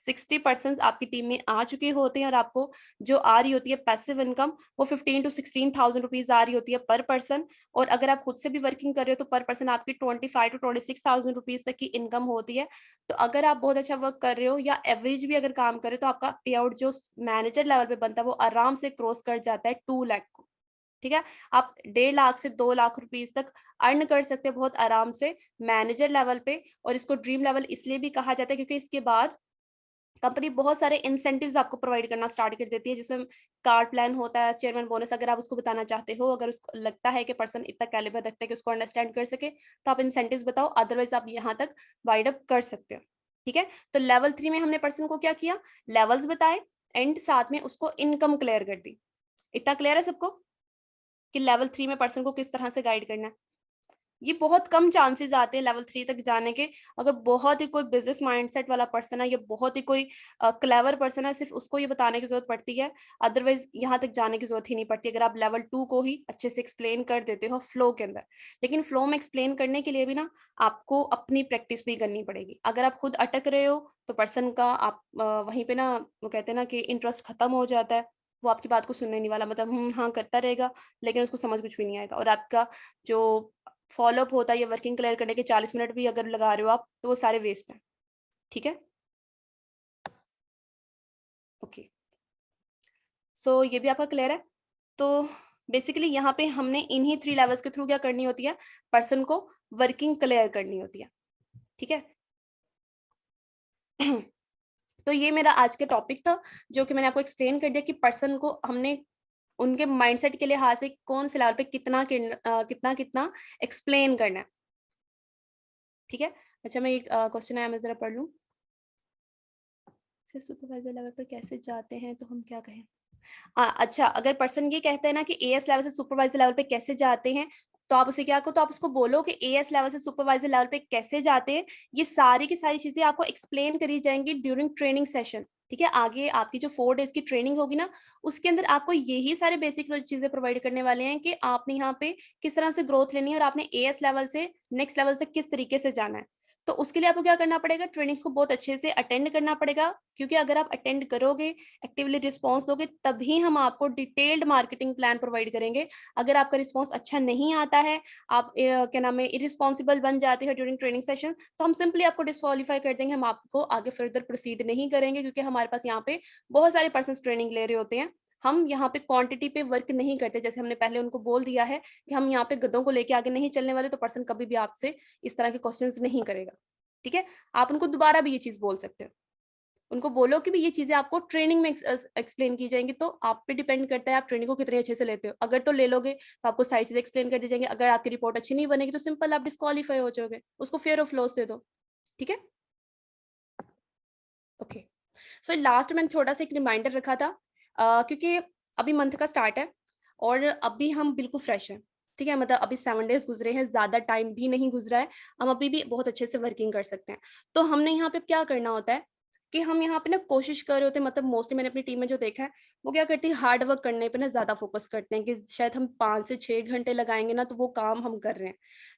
60% आपकी टीम में आ चुके होते हैं। और आपको जो आ रही होती है पैसिव इनकम वो 15 to 16,000 रुपीज आ रही होती है पर पर्सन। और अगर आप खुद से भी वर्किंग कर रहे हो तो पर पर्सन आपकी 25 to 26,000 रुपीज तक की इनकम होती है। तो अगर आप बहुत अच्छा वर्क कर रहे हो या एवरेज भी अगर काम कर रहे हो तो आपका पे आउट जो मैनेजर लेवल पे बनता है वो आराम से क्रॉस कर जाता है 2 लाख को। ठीक है, आप 1.5 लाख से 2 लाख रुपीज तक अर्न कर सकते हो बहुत आराम से मैनेजर लेवल पे। और इसको ड्रीम लेवल इसलिए भी कहा जाता है क्योंकि इसके बाद कंपनी बहुत सारे इंसेंटिव्स आपको प्रोवाइड करना स्टार्ट कर देती है, जिसमें कार्ड प्लान होता है, चेयरमैन बोनस अगर आप उसको बताना चाहते हो। अगर उसको लगता है कि पर्सन इतना कैलिबर रखता है कि उसको अंडरस्टैंड कर सके तो आप इंसेंटिव्स बताओ, अदरवाइज आप यहाँ तक वाइड अप कर सकते हो। ठीक है, तो लेवल 3 में हमने पर्सन को क्या किया, लेवल्स बताए एंड साथ में उसको इनकम क्लियर कर दी। इतना क्लियर है सबको कि लेवल 3 में पर्सन को किस तरह से गाइड करना है? ये बहुत कम चांसेस आते हैं लेवल 3 तक जाने के। अगर बहुत ही कोई बिजनेस माइंडसेट वाला पर्सन है या बहुत ही कोई क्लेवर पर्सन है, सिर्फ उसको ये बताने की जरूरत पड़ती है, अदरवाइज यहाँ तक जाने की जरूरत ही नहीं पड़ती अगर आप लेवल 2 को ही अच्छे से एक्सप्लेन कर देते हो फ्लो के अंदर। लेकिन फ्लो में एक्सप्लेन करने के लिए भी ना आपको अपनी प्रैक्टिस भी करनी पड़ेगी। अगर आप खुद अटक रहे हो तो पर्सन का आप वहीं पे ना, वो कहते हैं ना कि इंटरेस्ट खत्म हो जाता है, वो आपकी बात को सुनने नहीं वाला, मतलब हाँ करता रहेगा लेकिन उसको समझ कुछ भी नहीं आएगा, और आपका जो फॉलोअप होता है या वर्किंग क्लियर करने के 40 मिनट भी अगर लगा रहे हो आप, तो वो सारे वेस्ट हैं। ठीक है, ओके। सो ये भी आपका क्लियर है। तो बेसिकली यहाँ पे हमने इन्हीं 3 लेवल्स के थ्रू क्या करनी होती है, पर्सन को वर्किंग क्लियर करनी होती है। ठीक है। तो ये मेरा आज का टॉपिक था, जो कि मैंने आपको एक्सप्लेन कर दिया कि पर्सन को हमने उनके माइंडसेट के लिहाज से कौन से लेवल पे कितना कितना कितना एक्सप्लेन करना है। ठीक है। अच्छा, मैं एक क्वेश्चन आया, मैं जरा पढ़ लूँ। फिर सुपरवाइजर लेवल पर कैसे जाते हैं, तो हम क्या कहें? अच्छा, अगर पर्सन ये कहते हैं ना कि एएस लेवल से सुपरवाइजर लेवल पे कैसे जाते हैं, तो आप उसे क्या करो, तो आप उसको बोलो कि एएस लेवल से सुपरवाइजर लेवल पे कैसे जाते हैं। ये सारी की सारी चीजें आपको एक्सप्लेन करी जाएंगी ड्यूरिंग ट्रेनिंग सेशन। ठीक है, आगे आपकी जो 4 डेज की ट्रेनिंग होगी ना, उसके अंदर आपको यही सारे बेसिक चीजें प्रोवाइड करने वाले हैं कि आपने यहाँ पे किस तरह से ग्रोथ लेनी है और आपने एएस लेवल से नेक्स्ट लेवल तक किस तरीके से जाना है। तो उसके लिए आपको क्या करना पड़ेगा, ट्रेनिंग्स को बहुत अच्छे से अटेंड करना पड़ेगा, क्योंकि अगर आप अटेंड करोगे, एक्टिवली रिस्पॉन्स दोगे, तभी हम आपको डिटेल्ड मार्केटिंग प्लान प्रोवाइड करेंगे। अगर आपका रिस्पॉन्स अच्छा नहीं आता है, आप क्या नाम है इरिस्पॉन्सिबल बन जाते हैं ड्यूरिंग ट्रेनिंग सेशन, तो हम सिंपली आपको डिस्क्वालीफाई कर देंगे, हम आपको आगे फर्दर प्रोसीड नहीं करेंगे, क्योंकि हमारे पास यहाँ पे बहुत सारे पर्सन ट्रेनिंग ले रहे होते हैं। हम यहाँ पे क्वांटिटी पे वर्क नहीं करते, जैसे हमने पहले उनको बोल दिया है कि हम यहाँ पे गधों को लेके आगे नहीं चलने वाले, तो पर्सन कभी भी आपसे इस तरह के क्वेश्चंस नहीं करेगा। ठीक है, आप उनको दोबारा भी ये चीज बोल सकते हो, उनको बोलो कि भी ये चीजें आपको ट्रेनिंग में एक्सप्लेन की जाएंगी, तो आप पे डिपेंड करता है आप ट्रेनिंग को कितने अच्छे से लेते हो। अगर तो ले लोगे तो आपको सारी चीजें एक्सप्लेन कर दी जाएंगी, अगर आपकी रिपोर्ट अच्छी नहीं बनेगी तो सिंपल आप डिस्क्वालीफाई हो जाओगे, उसको फेयर ऑफ लॉस दे दो। ठीक है, ओके। सो लास्ट में छोटा सा एक रिमाइंडर रखा था, क्योंकि अभी मंथ का स्टार्ट है और अभी हम बिल्कुल फ्रेश हैं। ठीक है, मतलब अभी 7 डेज गुजरे हैं, ज्यादा टाइम भी नहीं गुजरा है, हम अभी भी बहुत अच्छे से वर्किंग कर सकते हैं। तो हमने यहाँ पे क्या करना होता है कि हम यहाँ पे ना कोशिश कर रहे होते हैं, मतलब मोस्टली मैंने अपनी टीम में जो देखा है, वो क्या करती है, हार्ड वर्क करने पे ना ज्यादा फोकस करते हैं कि शायद हम 5 से 6 घंटे लगाएंगे ना, तो वो काम हम कर रहे हैं।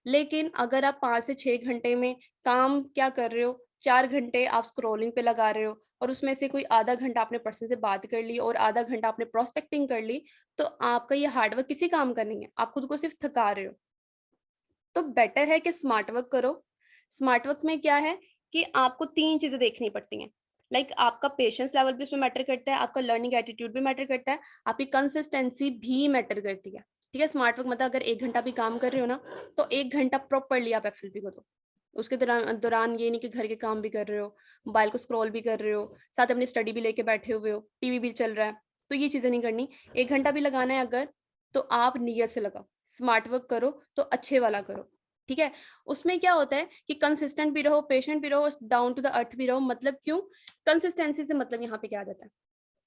लेकिन अगर आप 5 से 6 घंटे में काम क्या कर रहे हो, 4 घंटे आप स्क्रोलिंग पे लगा रहे हो, और उसमें से कोई आधा घंटा आपने पर्सन से बात कर ली और आधा घंटा आपने प्रोस्पेक्टिंग कर ली, तो आपका ये हार्डवर्क किसी काम का नहीं है, आप खुद को सिर्फ थका रहे हो। तो बेटर है कि स्मार्ट वर्क करो। स्मार्ट वर्क में क्या है कि आपको 3 चीजें देखनी पड़ती हैं। लाइक आपका पेशेंस लेवल भी उसमें मैटर करता है, आपका लर्निंग एटीट्यूड भी मैटर करता है, आपकी कंसिस्टेंसी भी मैटर करती है। ठीक है, स्मार्ट वर्क मतलब अगर 1 घंटा भी काम कर रहे हो ना, तो 1 घंटा प्रॉपरली आप एफएलपी को दो। उसके दौरान दौरान ये नहीं कि घर के काम भी कर रहे हो, मोबाइल को स्क्रॉल भी कर रहे हो, साथ अपनी स्टडी भी लेके बैठे हुए हो, टीवी भी चल रहा है, तो ये चीजें नहीं करनी। 1 घंटा भी लगाना है अगर, तो आप नियत से लगाओ, स्मार्ट वर्क करो तो अच्छे वाला करो। ठीक है, उसमें क्या होता है कि कंसिस्टेंट भी रहो, पेशेंट भी रहो, डाउन टू द अर्थ भी रहो। मतलब क्यों, कंसिस्टेंसी से मतलब यहाँ पे क्या आ जाता है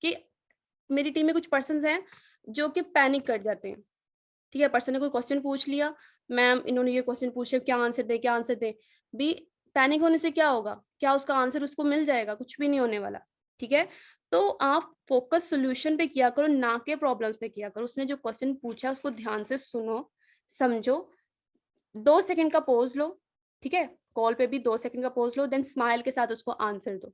कि मेरी टीम में कुछ पर्सन हैं जो कि पैनिक कर जाते हैं। ठीक है, पर्सन ने कोई क्वेश्चन पूछ लिया, मैम इन्होंने ये क्वेश्चन पूछे, क्या आंसर दे, क्या आंसर दे। भी पैनिक होने से क्या होगा, क्या उसका आंसर उसको मिल जाएगा, कुछ भी नहीं होने वाला। ठीक है, तो आप फोकस सोल्यूशन पे किया करो, ना के प्रॉब्लम्स पे किया करो। उसने जो क्वेश्चन पूछा उसको ध्यान से सुनो, समझो, 2 सेकंड का पोज लो। ठीक है, कॉल पे भी 2 सेकंड का पोज लो, देन स्माइल के साथ उसको आंसर दो।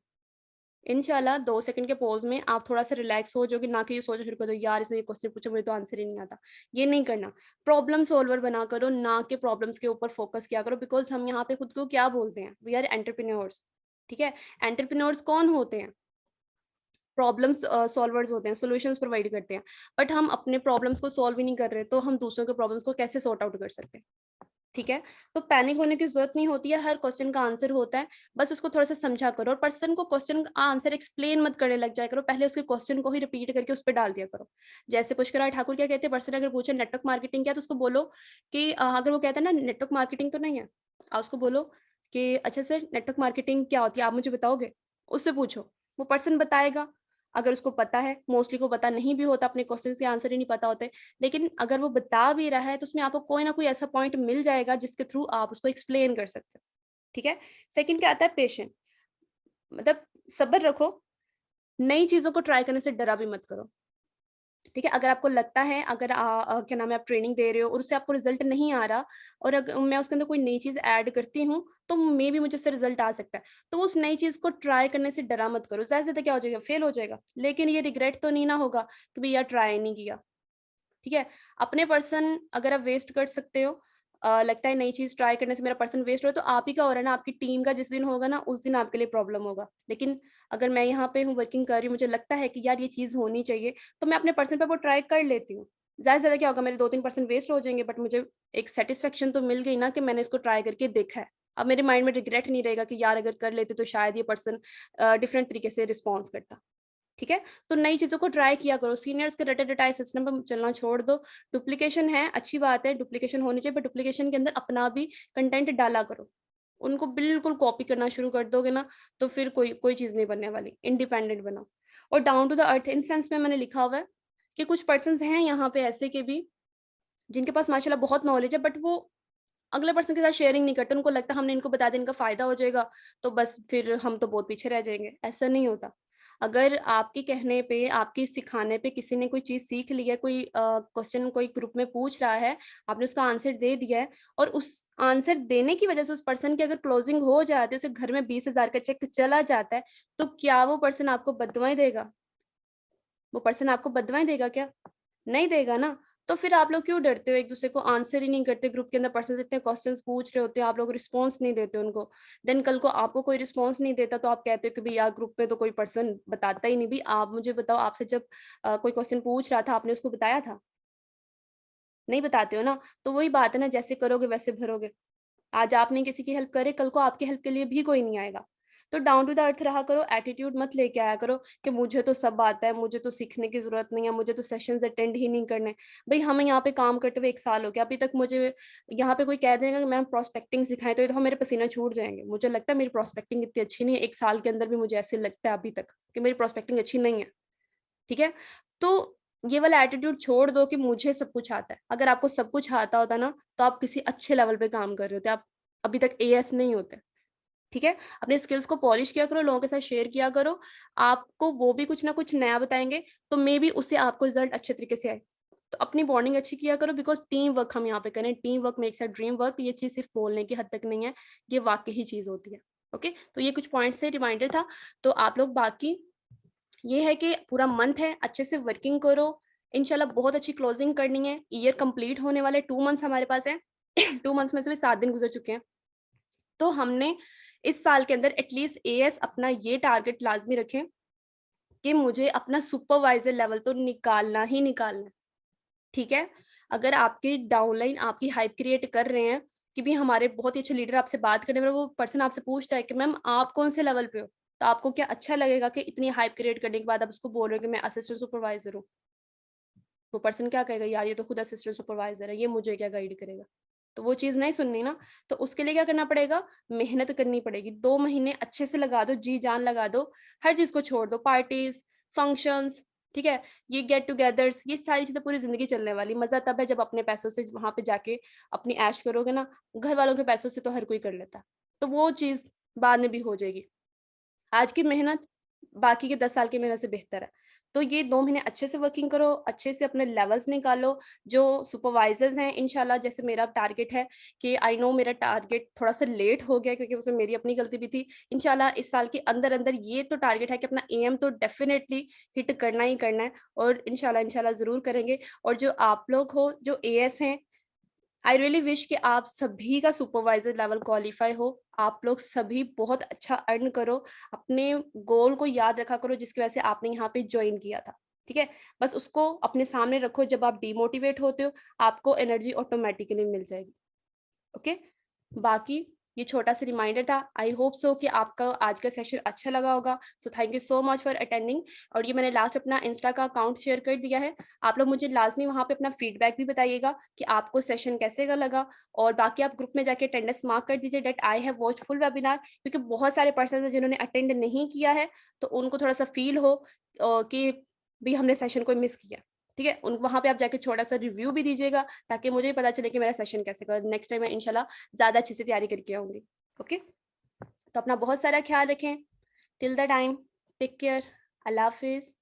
इंशाल्लाह 2 सेकंड के पोज में आप थोड़ा सा रिलैक्स हो जाओगे, ना कि ये सोचो फिर करो यार इसने ये क्वेश्चन पूछा मुझे तो आंसर ही नहीं आता। ये नहीं करना, प्रॉब्लम सॉल्वर बना करो, ना कि प्रॉब्लम्स के ऊपर फोकस किया करो। बिकॉज हम यहाँ पे खुद को क्या बोलते हैं, वी आर एंटरप्रेन्योर्स। ठीक है, एंटरप्रेन्योर्स कौन होते हैं, प्रॉब्लम्स सॉल्वर्स होते हैं, सॉल्यूशंस प्रोवाइड करते हैं। बट हम अपने प्रॉब्लम्स को सॉल्व ही नहीं कर रहे, तो हम दूसरों के प्रॉब्लम्स को कैसे सॉर्ट आउट कर सकते हैं। ठीक है, तो पैनिक होने की जरूरत नहीं होती है, हर क्वेश्चन का आंसर होता है, बस उसको थोड़ा सा समझा करो। और पर्सन को क्वेश्चन का आंसर एक्सप्लेन मत करने लग जाया करो, पहले उसके क्वेश्चन को ही रिपीट करके उस पर डाल दिया करो। जैसे पुष्कर ठाकुर क्या कहते हैं, पर्सन अगर पूछे नेटवर्क मार्केटिंग क्या, तो उसको बोलो कि अगर वो कहता है ना नेटवर्क मार्केटिंग तो नहीं है, आप उसको बोलो कि अच्छा सर नेटवर्क मार्केटिंग क्या होती है, आप मुझे बताओगे। उससे पूछो, वो पर्सन बताएगा। अगर उसको पता है, मोस्टली को पता नहीं भी होता, अपने क्वेश्चन के आंसर ही नहीं पता होते, लेकिन अगर वो बता भी रहा है तो उसमें आपको कोई ना कोई ऐसा पॉइंट मिल जाएगा जिसके थ्रू आप उसको एक्सप्लेन कर सकते हो। ठीक है। सेकंड क्या आता है, पेशेंट, मतलब सब्र रखो, नई चीजों को ट्राई करने से डरा भी मत करो। ठीक है, अगर आपको लगता है, अगर क्या नाम है, आप ट्रेनिंग दे रहे हो और उससे आपको रिजल्ट नहीं आ रहा और अगर मैं उसके अंदर कोई नई चीज ऐड करती हूँ तो मे भी मुझे उससे रिजल्ट आ सकता है, तो उस नई चीज को ट्राई करने से डरा मत करो। ज्यादा से ज्यादा क्या हो जाएगा, फेल हो जाएगा, लेकिन ये रिग्रेट तो नहीं ना होगा कि भैया ट्राई नहीं किया। ठीक है, अपने पर्सन अगर आप वेस्ट कर सकते हो, लगता है नई चीज ट्राई करने से मेरा पर्सन वेस्ट हो, तो आप ही का हो रहा है ना, आपकी टीम का जिस दिन होगा ना उस दिन आपके लिए प्रॉब्लम होगा। लेकिन अगर मैं यहाँ पे हूँ, वर्किंग कर रही हूँ, मुझे लगता है कि यार ये चीज होनी चाहिए, तो मैं अपने पर्सन पे वो ट्राई कर लेती हूँ। ज्यादा से ज्यादा क्या होगा, मेरे 2-3% वेस्ट हो जाएंगे, बट मुझे एक सेटिस्फेक्शन तो मिल गई ना कि मैंने इसको ट्राई करके देखा है। अब मेरे माइंड में रिग्रेट नहीं रहेगा कि यार अगर कर लेते तो शायद ये पर्सन डिफरेंट तरीके से रिस्पॉन्स करता। ठीक है, तो नई चीजों को ट्राई किया करो, सीनियर्स के रटे रटाए सिस्टम पर चलना छोड़ दो। डुप्लीकेशन है, अच्छी बात है, डुप्लीकेशन होनी चाहिए, बट डुप्लीकेशन के अंदर अपना भी कंटेंट डाला करो। उनको बिल्कुल कॉपी करना शुरू कर दोगे ना तो फिर कोई कोई चीज नहीं बनने वाली, इंडिपेंडेंट बनाओ। और down to the earth in sense में मैंने लिखा हुआ है कि कुछ पर्सन हैं यहाँ पे ऐसे के भी जिनके पास माशाल्लाह बहुत नॉलेज है, बट वो अगले पर्सन के साथ शेयरिंग नहीं करते। उनको लगता है हमने इनको बता दें इनका फायदा हो जाएगा, तो बस फिर हम तो बहुत पीछे रह जाएंगे। ऐसा नहीं होता। अगर आपके कहने पे, आपके सिखाने पे किसी ने कोई चीज़ सीख ली है, कोई क्वेश्चन कोई ग्रुप में पूछ रहा है, आपने उसका आंसर दे दिया है और उस आंसर देने की वजह से उस पर्सन की अगर क्लोजिंग हो जाती है, उसे घर में 20,000 का चेक चला जाता है, तो क्या वो पर्सन आपको बददुआएं देगा? वो पर्सन आपको बददुआएं देगा क्या? नहीं देगा ना। तो फिर आप लोग क्यों डरते हो, एक दूसरे को आंसर ही नहीं करते? ग्रुप के अंदर पर्सन इतने क्वेश्चंस पूछ रहे होते हैं, आप लोग रिस्पांस नहीं देते उनको। देन कल को आपको कोई रिस्पांस नहीं देता तो आप कहते हो कि भाई यार ग्रुप में तो कोई पर्सन बताता ही नहीं। भी आप मुझे बताओ, आपसे जब कोई क्वेश्चन पूछ रहा था, आपने उसको बताया था? नहीं बताते हो ना। तो वही बात है ना, जैसे करोगे वैसे भरोगे। आज आपने किसी की हेल्प करे, कल को आपकी हेल्प के लिए भी कोई नहीं आएगा। तो डाउन टू द अर्थ रहा करो, एटीट्यूड मत लेके आया करो कि मुझे तो सब आता है, मुझे तो सीखने की जरूरत नहीं है, मुझे तो सेशंस अटेंड ही नहीं करने। भाई हमें यहाँ पे काम करते हुए 1 साल हो गया, अभी तक मुझे यहाँ पे कोई कह देगा कि मैम प्रोस्पेक्टिंग सिखाएं, तो ये तो मेरे पसीना छूट जाएंगे। मुझे लगता है मेरी प्रोस्पेक्टिंग इतनी अच्छी नहीं है, 1 साल के अंदर भी मुझे ऐसे लगता है अभी तक कि मेरी प्रोस्पेक्टिंग अच्छी नहीं है। ठीक है, तो ये वाला एटीट्यूड छोड़ दो कि मुझे सब कुछ आता है। अगर आपको सब कुछ आता होता ना तो आप किसी अच्छे लेवल पे काम कर रहे होते, आप अभी तक एएस नहीं होते। ठीक है, अपने स्किल्स को पॉलिश किया करो, लोगों के साथ शेयर किया करो। आपको वो भी कुछ ना कुछ नया बताएंगे, तो मे बी उससे आपको रिजल्ट अच्छे तरीके से आए। तो अपनी बॉन्डिंग अच्छी किया करो, बिकॉज टीम वर्क हम यहाँ पे करें। Team work makes a dream work. ये चीज सिर्फ बोलने की हद तक नहीं है, ये वाकई ही चीज होती है। ओके, तो ये कुछ पॉइंट्स से रिमाइंडर था। तो आप लोग बाकी ये है कि पूरा मंथ है, अच्छे से वर्किंग करो। इंशाल्लाह बहुत अच्छी क्लोजिंग करनी है। ईयर कंप्लीट होने वाले 2 मंथ्स हमारे पास है। 2 मंथ्स में से भी 7 दिन गुजर चुके हैं। तो हमने इस साल के अंदर एटलीस्ट एएस अपना ये टारगेट लाजमी रखें कि मुझे अपना सुपरवाइजर लेवल तो निकालना ही निकालना है। ठीक है, अगर आपकी डाउनलाइन आपकी हाइप क्रिएट कर रहे हैं कि भी हमारे बहुत ही अच्छे लीडर आपसे बात करने में, वो पर्सन आपसे पूछता है कि मैम आप कौन से लेवल पे हो, तो आपको क्या अच्छा लगेगा कि इतनी हाइप क्रिएट करने के बाद आप उसको बोल रहे हो कि मैं असिस्टेंट सुपरवाइजर हूँ? वो पर्सन क्या कहेगा, यार ये तो खुद असिस्टेंट सुपरवाइजर है, ये मुझे क्या गाइड करेगा? तो वो चीज नहीं सुननी ना। तो उसके लिए क्या करना पड़ेगा, मेहनत करनी पड़ेगी। 2 महीने अच्छे से लगा दो, जी जान लगा दो, हर चीज को छोड़ दो, पार्टीज, फंक्शंस, ठीक है, ये गेट टुगेदर्स, ये सारी चीजें पूरी जिंदगी चलने वाली। मजा तब है जब अपने पैसों से वहां पे जाके अपनी ऐश करोगे ना। घर वालों के पैसों से तो हर कोई कर लेता है, तो वो चीज बाद में भी हो जाएगी। आज की मेहनत बाकी के 10 साल की मेहनत से बेहतर है। तो ये 2 महीने अच्छे से वर्किंग करो, अच्छे से अपने लेवल्स निकालो। जो सुपरवाइजर्स हैं, इंशाल्लाह जैसे मेरा टारगेट है कि आई नो मेरा टारगेट थोड़ा सा लेट हो गया क्योंकि उसमें मेरी अपनी गलती भी थी। इंशाल्लाह इस साल के अंदर अंदर ये तो टारगेट है कि अपना एम तो डेफिनेटली हिट करना ही करना है, और इंशाल्लाह इंशाल्लाह जरूर करेंगे। और जो आप लोग हो जो एएस हैं, आई रियली विश कि आप सभी का सुपरवाइजर लेवल क्वालिफाई हो। आप लोग सभी बहुत अच्छा अर्न करो, अपने गोल को याद रखा करो जिसकी वजह से आपने यहाँ पे ज्वाइन किया था। ठीक है, बस उसको अपने सामने रखो। जब आप डिमोटिवेट होते हो, आपको एनर्जी ऑटोमेटिकली मिल जाएगी। ओके, बाकी ये छोटा सा रिमाइंडर था। आई होप सो कि आपका आज का सेशन अच्छा लगा होगा। So thank you so much for attending. और ये मैंने लास्ट अपना इंस्टा का अकाउंट शेयर कर दिया है। आप लोग मुझे लाजमी वहाँ पे अपना फीडबैक भी बताइएगा कि आपको सेशन कैसे का लगा। और बाकी आप ग्रुप में जाके अटेंडेंस मार्क कर दीजिए that I have watch full webinar, क्योंकि बहुत सारे पर्सन हैं जिन्होंने अटेंड नहीं किया है, तो उनको थोड़ा सा फील हो कि भी हमने सेशन को मिस किया। ठीक है, उन वहाँ पे आप जाके छोटा सा रिव्यू भी दीजिएगा, ताकि मुझे भी पता चले कि मेरा सेशन कैसे का। नेक्स्ट टाइम मैं इंशाल्लाह ज़्यादा अच्छे से तैयारी करके आऊँगी। ओके, तो अपना बहुत सारा ख्याल रखें। Till the time, take care, अल्लाह हाफिज़।